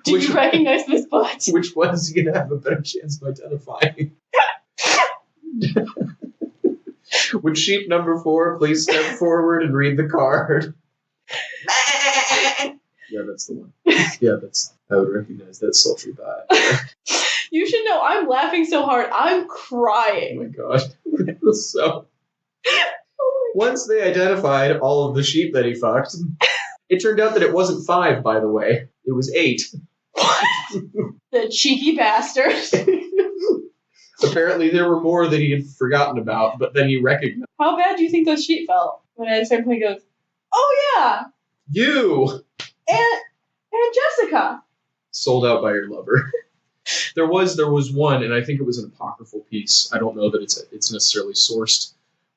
Did you recognize this butt? Which one is he going to have a better chance of identifying? Would sheep number 4 please step forward and read the card? Yeah, that's the one. Yeah, I would recognize that sultry vibe. You should know, I'm laughing so hard, I'm Oh crying. my god. So, once they identified all of the sheep that he fucked, it turned out that it wasn't 5, by the way. It was 8. What? The cheeky bastard. Apparently there were more that he had forgotten about, but then he recognized. How bad do you think those sheep felt when at a certain point he goes, oh yeah, You! and Jessica. Sold out by your lover. There was one, and I think it was an apocryphal piece. I don't know that it's necessarily sourced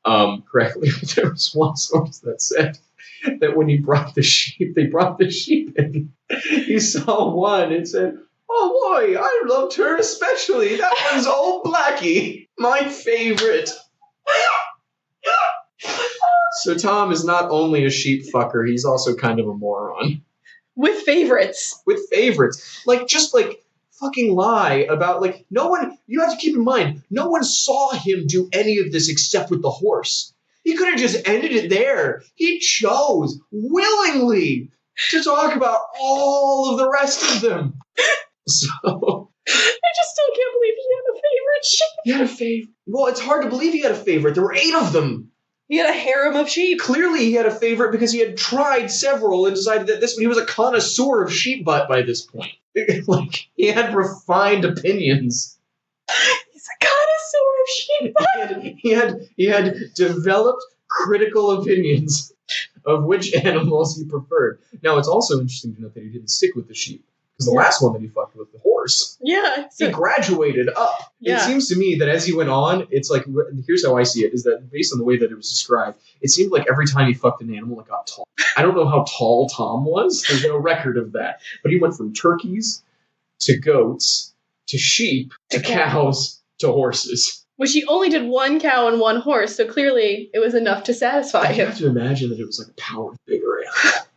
correctly, but there was one source that said that when they brought the sheep in. He saw one and said, "Oh boy, I loved her especially. That one's old Blackie, my favorite." So Tom is not only a sheep fucker, he's also kind of a moron. With favorites. Just fucking lie about, no one, you have to keep in mind, no one saw him do any of this except with the horse. He could have just ended it there. He chose willingly to talk about all of the rest of them. So... I just still can't believe he had a favorite sheep. He had a favorite. Well, it's hard to believe he had a favorite. There were 8 of them. He had a harem of sheep. Clearly he had a favorite because he had tried several and decided that he was a connoisseur of sheep butt by this point. He had refined opinions. He's a connoisseur of sheep butt. He had developed critical opinions of which animals he preferred. Now, it's also interesting to note that he didn't stick with the sheep. Because the last one that he fucked was the horse. Yeah. He graduated up. Yeah. It seems to me that as he went on, it's like, here's how I see it, is that based on the way that it was described, it seemed like every time he fucked an animal, it got tall. I don't know how tall Tom was. There's no record of that. But he went from turkeys to goats to sheep to cows to horses. Which he only did 1 cow and 1 horse, so clearly it was enough to satisfy him. I have to imagine that it was like a power bigger animal.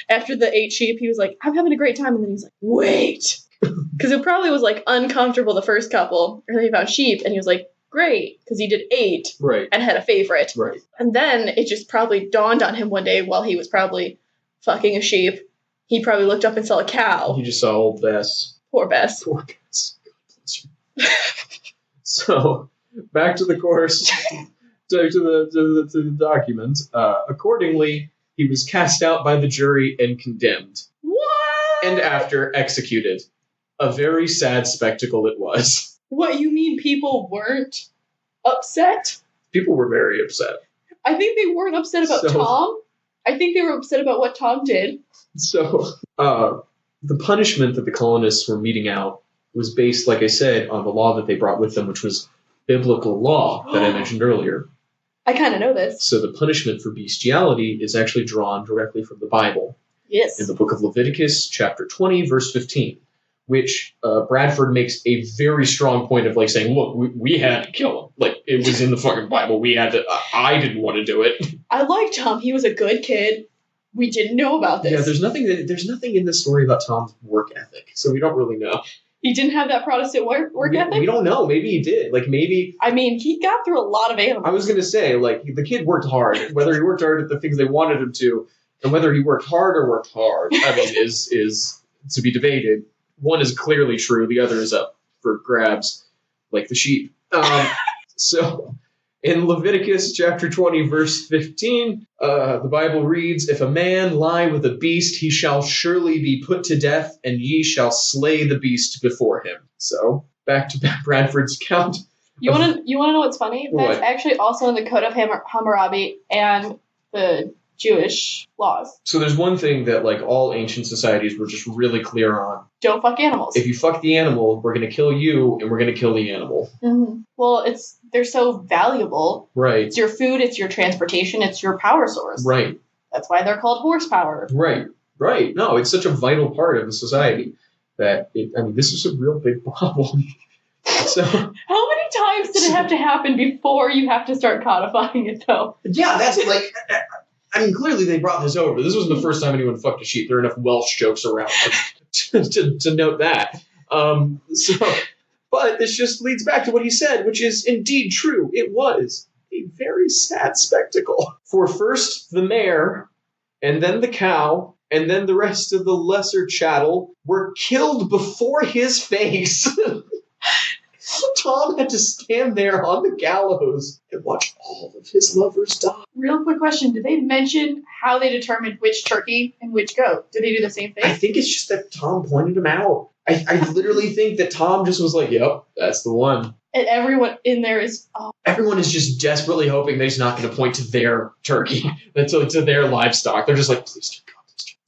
After the 8 sheep, he was like, I'm having a great time. And then he's like, wait. Because it probably was uncomfortable the first couple. And then he found sheep and he was like, great. Because he did 8 and had a favorite. Right. And then it just probably dawned on him one day while he was probably fucking a sheep. He probably looked up and saw a cow. He just saw old Bess. Poor Bess. Poor Bess. So, back to the course. To the document. Accordingly, he was cast out by the jury and condemned. What? And after executed. A very sad spectacle it was. What, you mean people weren't upset? People were very upset. I think they weren't upset about Tom. I think they were upset about what Tom did. So, the punishment that the colonists were meting out was based, like I said, on the law that they brought with them, which was biblical law that I mentioned earlier. I kind of know this. So the punishment for bestiality is actually drawn directly from the Bible. Yes. In the book of Leviticus, chapter 20, verse 15, which Bradford makes a very strong point of saying, look, we had to kill him. It was in the fucking Bible. We had to, I didn't want to do it. I like Tom. He was a good kid. We didn't know about this. Yeah, there's nothing in this story about Tom's work ethic, so we don't really know. He didn't have that Protestant work ethic? We don't know. Maybe he did. Maybe... I mean, he got through a lot of animals. I was going to say, the kid worked hard. Whether he worked hard at the things they wanted him to, and whether he worked hard or worked hard, is to be debated. One is clearly true. The other is up for grabs, like the sheep. So, in Leviticus chapter 20, verse 15, the Bible reads, "If a man lie with a beast, he shall surely be put to death, and ye shall slay the beast before him." So, back to Bradford's count. You want to know what's funny? What? That's actually also in the Code of Hammurabi and the Jewish laws. So there's one thing that like all ancient societies were just really clear on. Don't fuck animals. If you fuck the animal, we're going to kill you and we're going to kill the animal. Mm-hmm. Well, they're so valuable. Right. It's your food, it's your transportation, it's your power source. Right. That's why they're called horsepower. Right. Right. No, it's such a vital part of the society that this is a real big problem. So how many times did it have to happen before you have to start codifying it, though? Yeah, that's like... clearly they brought this over. This wasn't the first time anyone fucked a sheep. There are enough Welsh jokes around to note that. But this just leads back to what he said, which is indeed true. It was a very sad spectacle. For first the mare, and then the cow, and then the rest of the lesser chattel were killed before his face. Tom had to stand there on the gallows and watch all of his lovers die. Real quick question. Did they mention how they determined which turkey and which goat? Did they do the same thing? I think it's just that Tom pointed him out. I literally think that Tom just was like, yep, that's the one. And everyone in there is... Oh. Everyone is just desperately hoping that he's not going to point to their turkey, to their livestock. They're just like, please do God.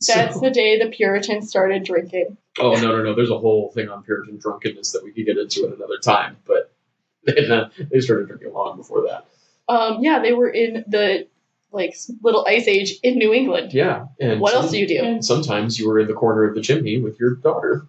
That's the day the Puritans started drinking. Oh, no. There's a whole thing on Puritan drunkenness that we could get into at another time. But they started drinking long before that. Yeah, they were in the little ice age in New England. Yeah. And what else do you do? And sometimes you were in the corner of the chimney with your daughter.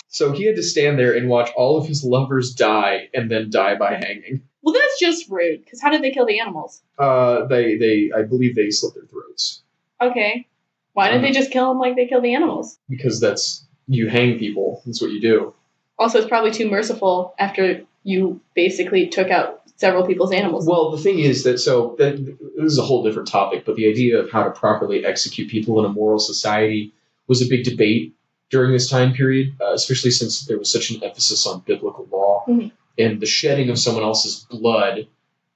So he had to stand there and watch all of his lovers die and then die by hanging. Well, that's just rude. Because how did they kill the animals? I believe they slit their throats. Okay. Why didn't they just kill them like they killed the animals? Because you hang people. That's what you do. Also, it's probably too merciful after you basically took out several people's animals. Well, the thing is that this is a whole different topic, but the idea of how to properly execute people in a moral society was a big debate during this time period, especially since there was such an emphasis on biblical law. Mm-hmm. And the shedding of someone else's blood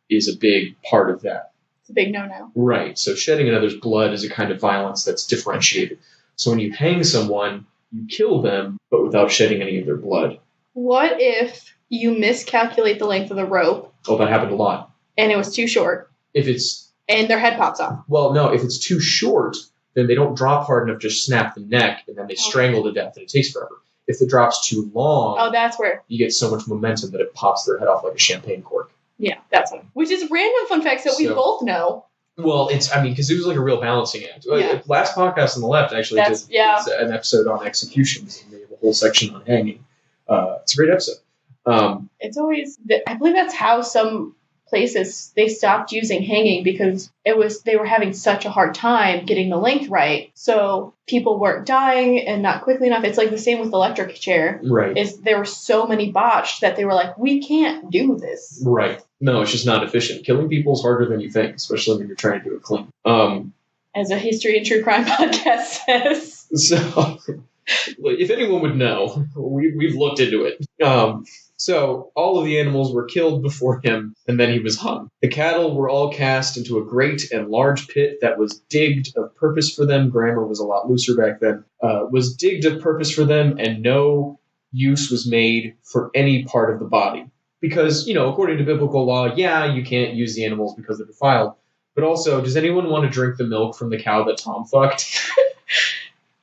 is a big part of that. It's a big no-no. Right. So shedding another's blood is a kind of violence that's differentiated. So when you hang someone, you kill them, but without shedding any of their blood. What if you miscalculate the length of the rope? Oh, that happened a lot. And it was too short. And their head pops off. Well, no, if it's too short, then they don't drop hard enough to snap the neck, and then they strangle to death, and it takes forever. If the drop's too long, that's where you get so much momentum that it pops their head off like a champagne cork. Yeah, that's one. Which is random fun facts that we both know. Well, because it was like a real balancing act. Yeah. Last podcast on the left actually did an episode on executions, and they have a whole section on hanging. It's a great episode. It's always, I believe that's how some places they stopped using hanging because they were having such a hard time getting the length right. So people weren't dying and not quickly enough. It's like the same with the electric chair. Right. There were so many botched that they were like, we can't do this. Right. No, it's just not efficient. Killing people is harder than you think, especially when you're trying to do it clean. As a history and true crime podcast says. So, if anyone would know, we've looked into it. So all of the animals were killed before him, and then he was hung. The cattle were all cast into a great and large pit that was digged of purpose for them. Grammar was a lot looser back then. Was digged of purpose for them, and no use was made for any part of the body. Because, according to biblical law, you can't use the animals because they're defiled. But also, does anyone want to drink the milk from the cow that Tom fucked?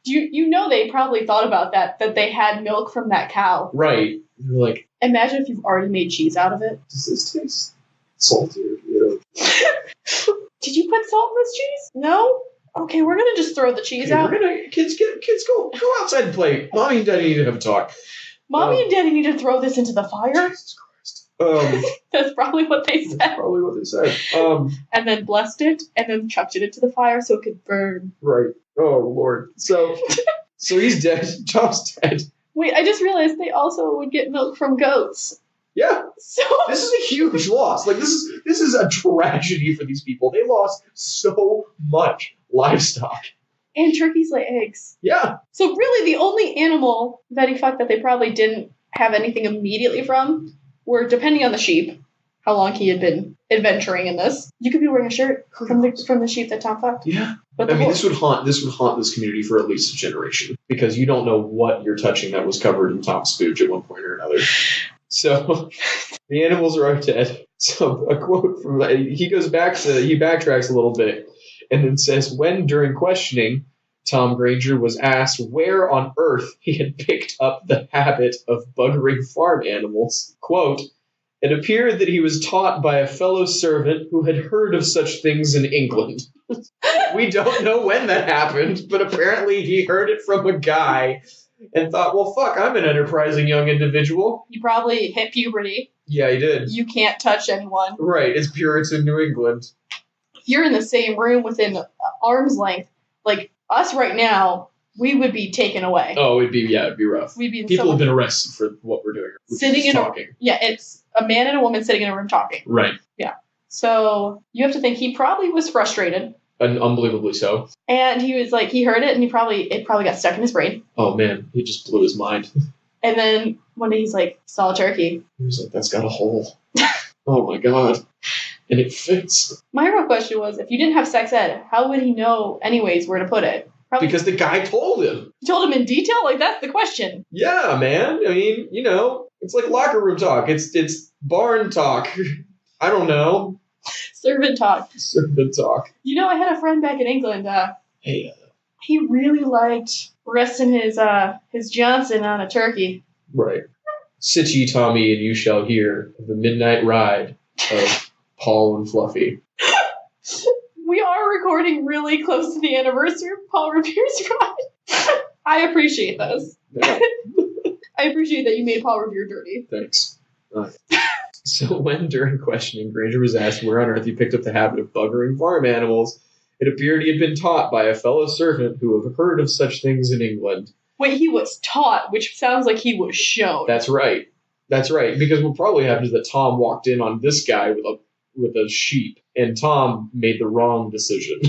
They probably thought about that they had milk from that cow. Right. They're like, imagine if you've already made cheese out of it. Does this taste salty? Did you put salt in this cheese? No? Okay, we're gonna just throw the cheese out. Kids go outside and play. Mommy and Daddy need to have a talk. Mommy and Daddy need to throw this into the fire. Jesus Christ. That's probably what they said. And then blessed it, and then chucked it into the fire so it could burn. Right. Oh Lord. So he's dead. Tom's dead. Wait, I just realized they also would get milk from goats. Yeah. So this is a huge loss. Like this is a tragedy for these people. They lost so much livestock. And turkeys lay eggs. Yeah. So really the only animal that he fucked that they probably didn't have anything immediately from were, depending on the sheep, how long he had been adventuring in this. You could be wearing a shirt from the sheep that Tom fucked. Yeah. But this would haunt this community for at least a generation, because you don't know what you're touching that was covered in Tom's spooge at one point or another. So the animals are dead. So a quote from he backtracks a little bit, And then says, when during questioning, Tom Granger was asked where on earth he had picked up the habit of buggering farm animals. Quote, it appeared that he was taught by a fellow servant who had heard of such things in England. We don't know when that happened, but apparently he heard it from a guy and thought, well, fuck, I'm an enterprising young individual. He probably hit puberty. Yeah, he did. You can't touch anyone. Right, it's Puritan New England. If you're in the same room within arm's length, like us right now, we would be taken away. Oh, it'd be rough. We'd be People have been arrested for what we're doing. Sitting in talking. It's a man and a woman sitting in a room talking. Right. Yeah. So you have to think he probably was frustrated. And unbelievably so. And he was like, he heard it and it probably got stuck in his brain. Oh man, he just blew his mind. And then one day he's like, saw a turkey. He was like, that's got a hole. Oh my god. And it fits. My real question was, if you didn't have sex ed, how would he know anyways where to put it? Probably Because the guy told him. he told him in detail? Like, that's the question. Yeah, man. I mean, it's like locker room talk. It's barn talk. I don't know. Servant talk. Servant talk. I had a friend back in England. Hey. He really liked resting his Johnson on a turkey. Right. Sit ye, Tommy, and you shall hear of the midnight ride of Paul and Fluffy. We are recording really close to the anniversary of Paul Revere's ride. I appreciate this. Yeah. I appreciate that you made Paul Revere dirty. Thanks. So when, during questioning, Granger was asked where on earth he picked up the habit of buggering farm animals, it appeared he had been taught by a fellow servant who had heard of such things in England. Wait, he was taught, which sounds like he was shown. That's right. That's right. Because what probably happened is that Tom walked in on this guy with a sheep, and Tom made the wrong decision,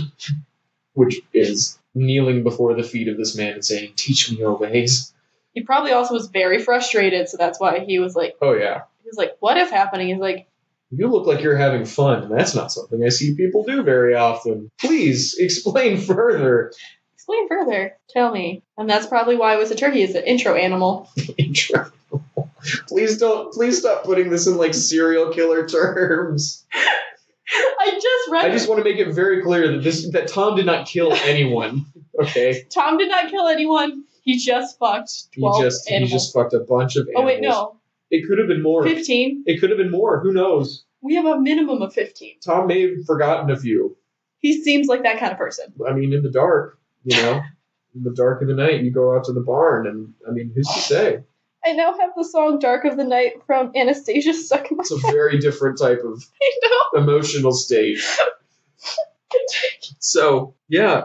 which is kneeling before the feet of this man and saying, teach me your ways. He probably also was very frustrated, so that's why he was like, oh yeah. He was like, what if happening? He's like, you look like you're having fun, and that's not something I see people do very often. Please, explain further. Explain further. Tell me. And that's probably why it was a turkey, is an intro animal. Intro. Please stop putting this in, like, serial killer terms. I just want to make it very clear that Tom did not kill anyone, okay? Tom did not kill anyone. He just fucked 12 animals. He just fucked a bunch of animals. Oh, wait, no. It could have been more. 15? It could have been more. Who knows? We have a minimum of 15. Tom may have forgotten a few. He seems like that kind of person. I mean, in the dark, in the dark of the night, you go out to the barn, and, I mean, who's to say? I now have the song Dark of the Night from Anastasia stuck in my It's a very different type of emotional state. So, yeah,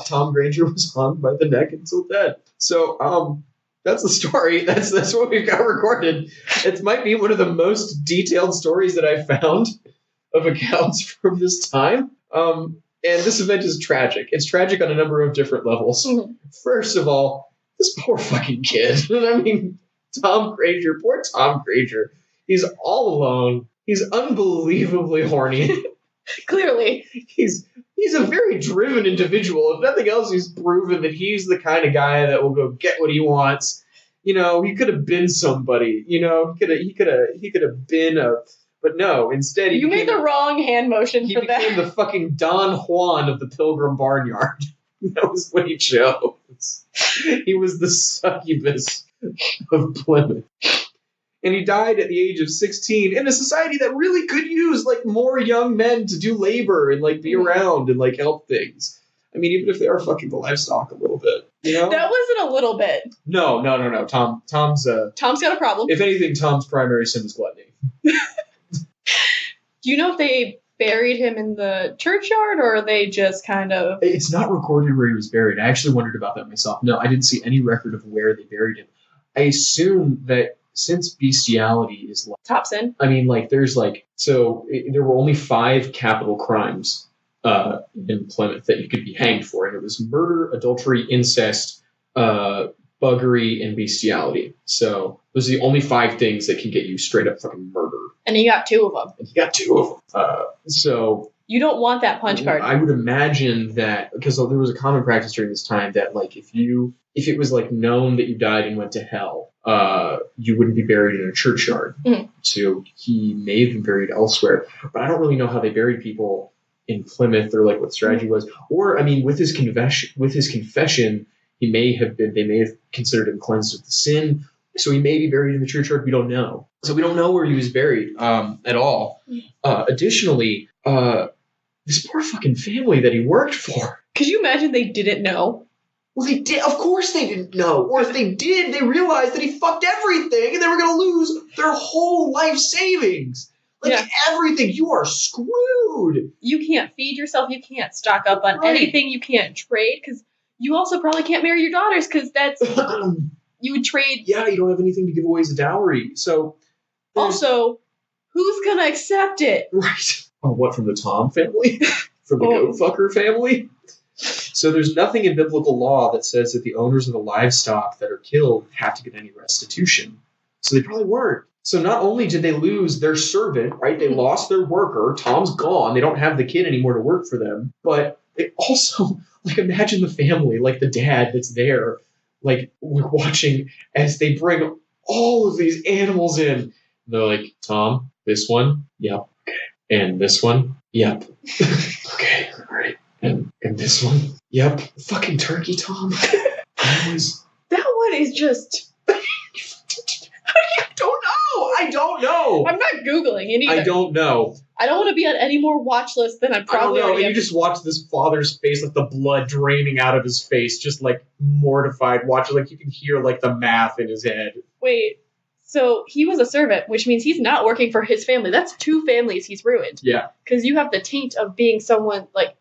Tom Granger was hung by the neck until dead. So, that's the story. That's what we've got recorded. It might be one of the most detailed stories that I've found of accounts from this time. And this event is tragic. It's tragic on a number of different levels. Mm-hmm. First of all, this poor fucking kid. I mean, poor Tom Granger. He's all alone. He's unbelievably horny. Clearly. He's a very driven individual. If nothing else, he's proven that he's the kind of guy that will go get what he wants. He could have been somebody. He could have been a. But no, instead you made the wrong hand motion for that. He became the fucking Don Juan of the Pilgrim Barnyard. That was what he chose. He was the succubus of Plymouth. And he died at the age of 16 in a society that really could use, like, more young men to do labor and, like, be around and, like, help things. I mean, even if they are fucking the livestock a little bit, That wasn't a little bit. No. Tom's got a problem. If anything, Tom's primary sin is gluttony. Do you know if they buried him in the churchyard, or are they just kind of... It's not recorded where he was buried. I actually wondered about that myself. No, I didn't see any record of where they buried him. I assume that since bestiality is like... top sin? I mean, like, there's like... So, there were only 5 capital crimes in Plymouth that you could be hanged for. And it was murder, adultery, incest, buggery, and bestiality. So, those are the only 5 things that can get you straight up fucking murder. And he got 2 of them. So... You don't want that punch card. I would imagine that, because there was a common practice during this time that, like, if it was, like, known that you died and went to hell, you wouldn't be buried in a churchyard. Mm-hmm. So he may have been buried elsewhere. But I don't really know how they buried people in Plymouth, or like what the strategy was. Or, I mean, with his confession, they may have considered him cleansed of the sin. So he may be buried in the churchyard. We don't know. So we don't know where he was buried at all. Additionally, this poor fucking family that he worked for. Could you imagine they didn't know? Well, they did. Of course they didn't know. Or if they did, they realized that he fucked everything and they were going to lose their whole life savings. Like, everything. You are screwed. You can't feed yourself. You can't stock up on anything. You can't trade, because you also probably can't marry your daughters, because that's... you would trade... Yeah, you don't have anything to give away as a dowry. So... Also, who's going to accept it? Right. Oh, what, from the Tom family? From the goat fucker family? So there's nothing in biblical law that says that the owners of the livestock that are killed have to get any restitution. So they probably weren't. So not only did they lose their servant, right? They lost their worker. Tom's gone. They don't have the kid anymore to work for them. But they also, like, imagine the family, like the dad that's there, like, we're watching as they bring all of these animals in. And they're like, Tom, this one? Yep. Okay. And this one? Yep. Okay. All right. And this one? Yep. Fucking turkey, Tom. That one is just... I don't know. I'm not Googling it either. I don't know. I don't want to be on any more watch lists than I probably already am. You just watch this father's face, like the blood draining out of his face, just like mortified. Watch, like you can hear like the math in his head. Wait, so he was a servant, which means he's not working for his family. That's 2 families he's ruined. Yeah. Because you have the taint of being someone like,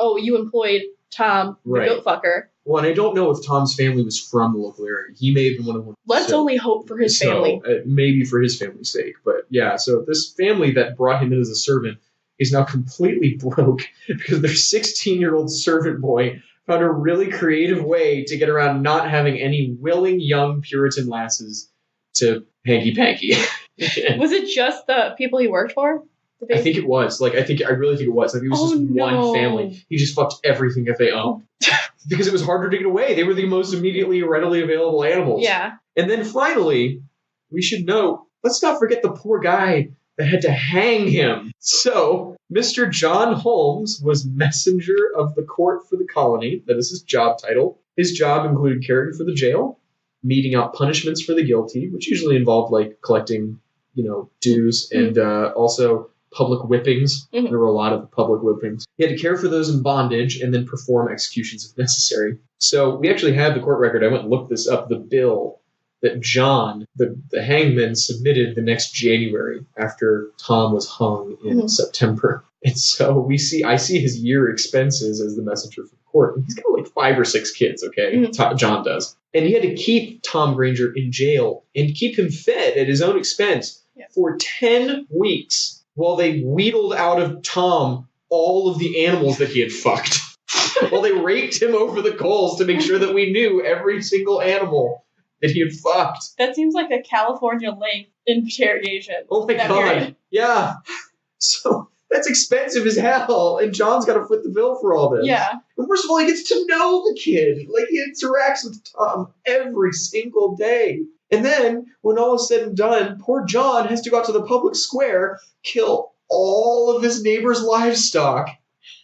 oh, you employed Tom, the goat fucker. Well, and I don't know if Tom's family was from the local area. He may have been one of them. Let's only hope for his family. Maybe for his family's sake. But yeah, so this family that brought him in as a servant is now completely broke because their 16-year-old servant boy found a really creative way to get around not having any willing young Puritan lasses to hanky-panky. Was it just the people he worked for? I think it was. I really think it was. Like, it was just one family. He just fucked everything that they owned. Because it was harder to get away. They were the most immediately readily available animals. Yeah. And then finally, we should note, let's not forget the poor guy that had to hang him. So, Mr. John Holmes was messenger of the court for the colony. That is his job title. His job included caring for the jail, meting out punishments for the guilty, which usually involved, like, collecting, dues, and also public whippings. Mm-hmm. There were a lot of public whippings. He had to care for those in bondage and then perform executions if necessary. So we actually have the court record. I went and looked this up. The bill that John, the hangman, submitted the next January after Tom was hung in September. And so I see his year expenses as the messenger for the court. And he's got like 5 or 6 kids, okay? Mm-hmm. John does. And he had to keep Tom Granger in jail and keep him fed at his own expense for 10 weeks. While they wheedled out of Tom all of the animals that he had fucked. While they raked him over the coals to make sure that we knew every single animal that he had fucked. That seems like a California length interrogation. Oh my God. Period. Yeah. So that's expensive as hell. And John's got to foot the bill for all this. Yeah. And first of all, he gets to know the kid. Like, he interacts with Tom every single day. And then, when all is said and done, poor John has to go out to the public square, kill all of his neighbor's livestock,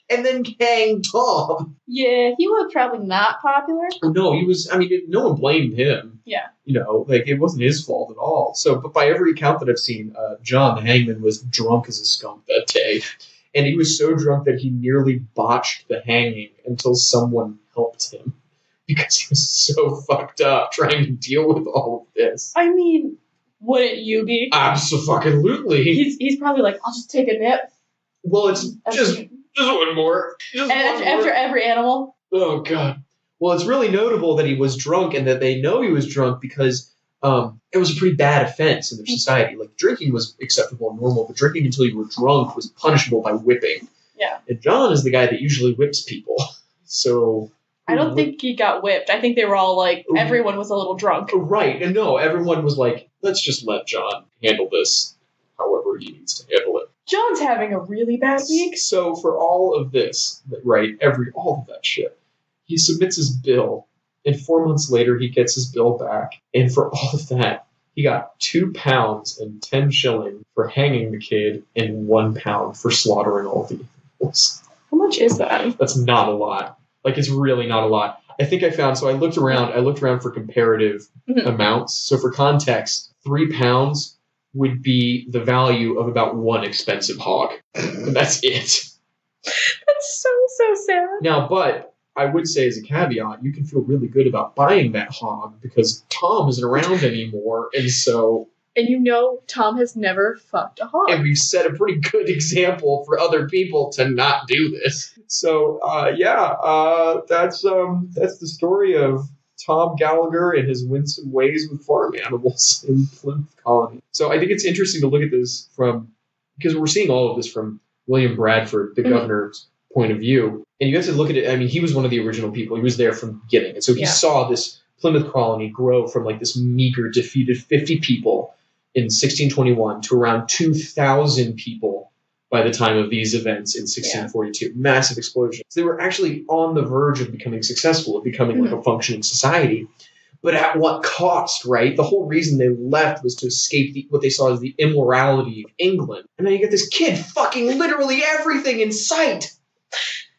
and then hang Tom. Yeah, he was probably not popular. No, he was, no one blamed him. Yeah. It wasn't his fault at all. So, but by every account that I've seen, John, the hangman, was drunk as a skunk that day. And he was so drunk that he nearly botched the hanging until someone helped him. Because he was so fucked up trying to deal with all of this. Wouldn't you be? Absolutely. He's probably like, I'll just take a nip. Well, it's just one more. After every animal. Oh, God. Well, it's really notable that he was drunk and that they know he was drunk because it was a pretty bad offense in their society. Like, drinking was acceptable and normal, but drinking until you were drunk was punishable by whipping. Yeah. And John is the guy that usually whips people. So... I don't think he got whipped. I think they were all like, everyone was a little drunk. Right. And no, everyone was like, let's just let John handle this however he needs to handle it. John's having a really bad week. So for all of this, right, all of that shit, he submits his bill, and 4 months later he gets his bill back. And for all of that, he got £2 and 10 shillings for hanging the kid and £1 for slaughtering all the animals. much is that? That's not a lot. Like, it's really not a lot. I think I found, so I looked around for comparative amounts. So for context, 3 pounds would be the value of about 1 expensive hog. And that's it. That's so sad. Now, but I would say as a caveat, you can feel really good about buying that hog because Tom isn't around anymore. And so... And Tom has never fucked a hog. And we've set a pretty good example for other people to not do this. So, that's the story of Tom Gallagher and his winsome ways with farm animals in Plymouth Colony. So I think it's interesting to look at this because we're seeing all of this from William Bradford, the governor's point of view. And you have to look at it, I mean, he was one of the original people. He was there from the beginning. And so he saw this Plymouth Colony grow from like this meager, defeated 50 people in 1621 to around 2,000 people by the time of these events in 1642. Yeah. Massive explosion. So they were actually on the verge of becoming successful, of becoming like a functioning society. But at what cost, right? The whole reason they left was to escape what they saw as the immorality of England. And now you get this kid fucking literally everything in sight.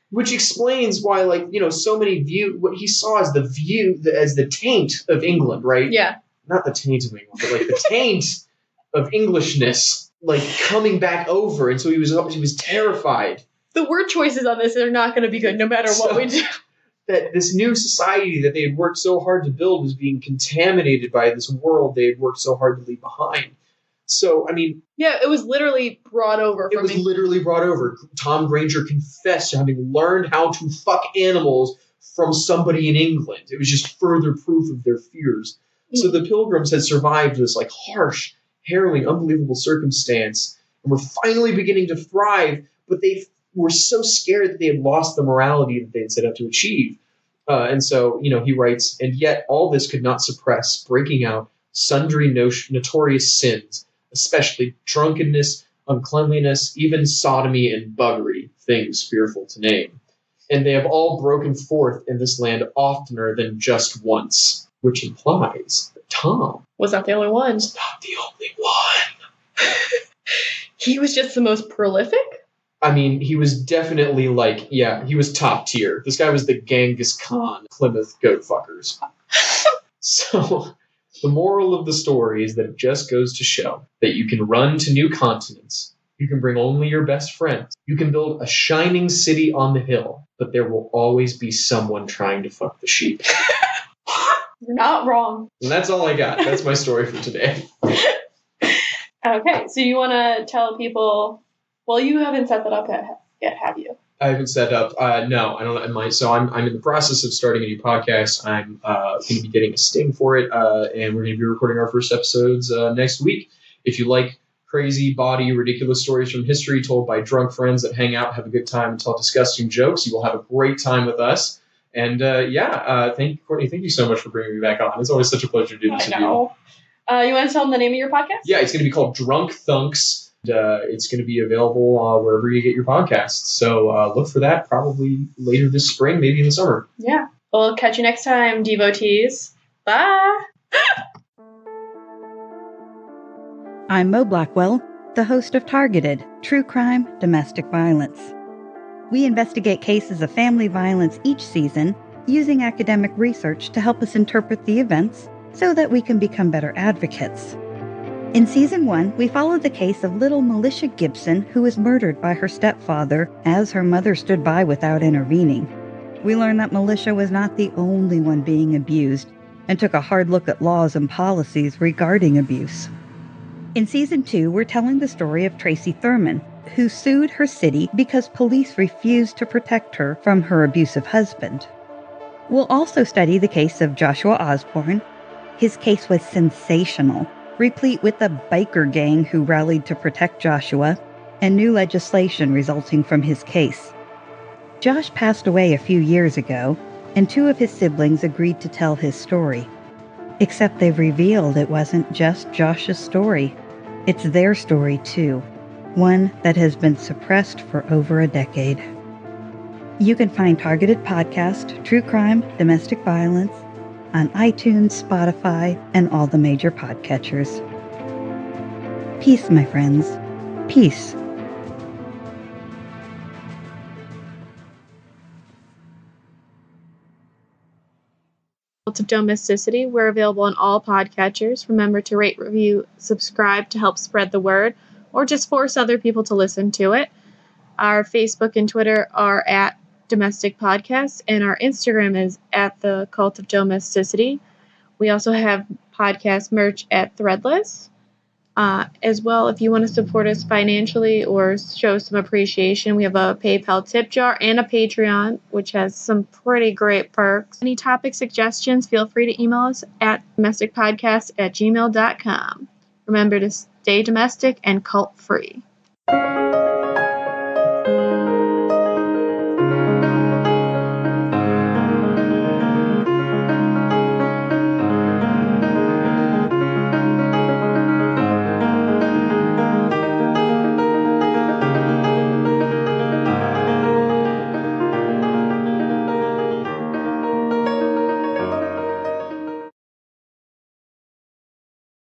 Which explains why, so many view what he saw as the taint of England, right? Yeah. Not the taint of England, but the taint of Englishness, coming back over, and so he was terrified. The word choices on this are not going to be good, no matter what we do. That this new society that they had worked so hard to build was being contaminated by this world they had worked so hard to leave behind. So, I mean... Yeah, it was literally brought over. Tom Granger confessed to having learned how to fuck animals from somebody in England. It was just further proof of their fears. So the Pilgrims had survived this harsh, harrowing, unbelievable circumstance and were finally beginning to thrive, but they were so scared that they had lost the morality that they had set out to achieve. And so, he writes, and yet all this could not suppress breaking out sundry notorious sins, especially drunkenness, uncleanliness, even sodomy and buggery, things fearful to name. And they have all broken forth in this land oftener than just once, which implies that Tom was not the only one. Was not the only one. He was just the most prolific? I mean, he was definitely he was top tier. This guy was the Genghis Khan Plymouth goat fuckers. So... The moral of the story is that it just goes to show that you can run to new continents. You can bring only your best friends. You can build a shining city on the hill, but there will always be someone trying to fuck the sheep. You're not wrong. And that's all I got. That's my story for today. Okay, so you want to tell people... Well, you haven't set that up yet, have you? I haven't set up. No, I don't. So I'm in the process of starting a new podcast. I'm going to be getting a sting for it, and we're going to be recording our first episodes next week. If you like crazy, bawdy, ridiculous stories from history told by drunk friends that hang out, have a good time, and tell disgusting jokes, you will have a great time with us. And thank you, Courtney. Thank you so much for bringing me back on. It's always such a pleasure to do this with you. You want to tell them the name of your podcast? Yeah, it's going to be called Drunk Thunks. It's going to be available wherever you get your podcasts. So look for that probably later this spring, maybe in the summer. Yeah. We'll catch you next time, devotees. Bye. I'm Mo Blackwell, the host of Targeted, True Crime, Domestic Violence. We investigate cases of family violence each season using academic research to help us interpret the events so that we can become better advocates. In Season 1, we followed the case of little Militia Gibson, who was murdered by her stepfather as her mother stood by without intervening. We learned that Militia was not the only one being abused, and took a hard look at laws and policies regarding abuse. In Season 2, we're telling the story of Tracy Thurman, who sued her city because police refused to protect her from her abusive husband. We'll also study the case of Joshua Osborne. His case was sensational, replete with a biker gang who rallied to protect Joshua, and new legislation resulting from his case. Josh passed away a few years ago, and 2 of his siblings agreed to tell his story. Except they've revealed it wasn't just Josh's story. It's their story too, one that has been suppressed for over a decade. You can find Targeted Podcast, True Crime, Domestic Violence, on iTunes, Spotify, and all the major podcatchers. Peace, my friends. Peace. Cult of Domesticity. We're available on all podcatchers. Remember to rate, review, subscribe to help spread the word, or just force other people to listen to it. Our Facebook and Twitter are at Domestic Podcasts, and our Instagram is at the Cult of Domesticity. We also have podcast merch at Threadless. As well, if you want to support us financially or show some appreciation, we have a PayPal tip jar and a Patreon, which has some pretty great perks. Any topic suggestions, feel free to email us at domesticpodcast@gmail.com. Remember to stay domestic and cult-free.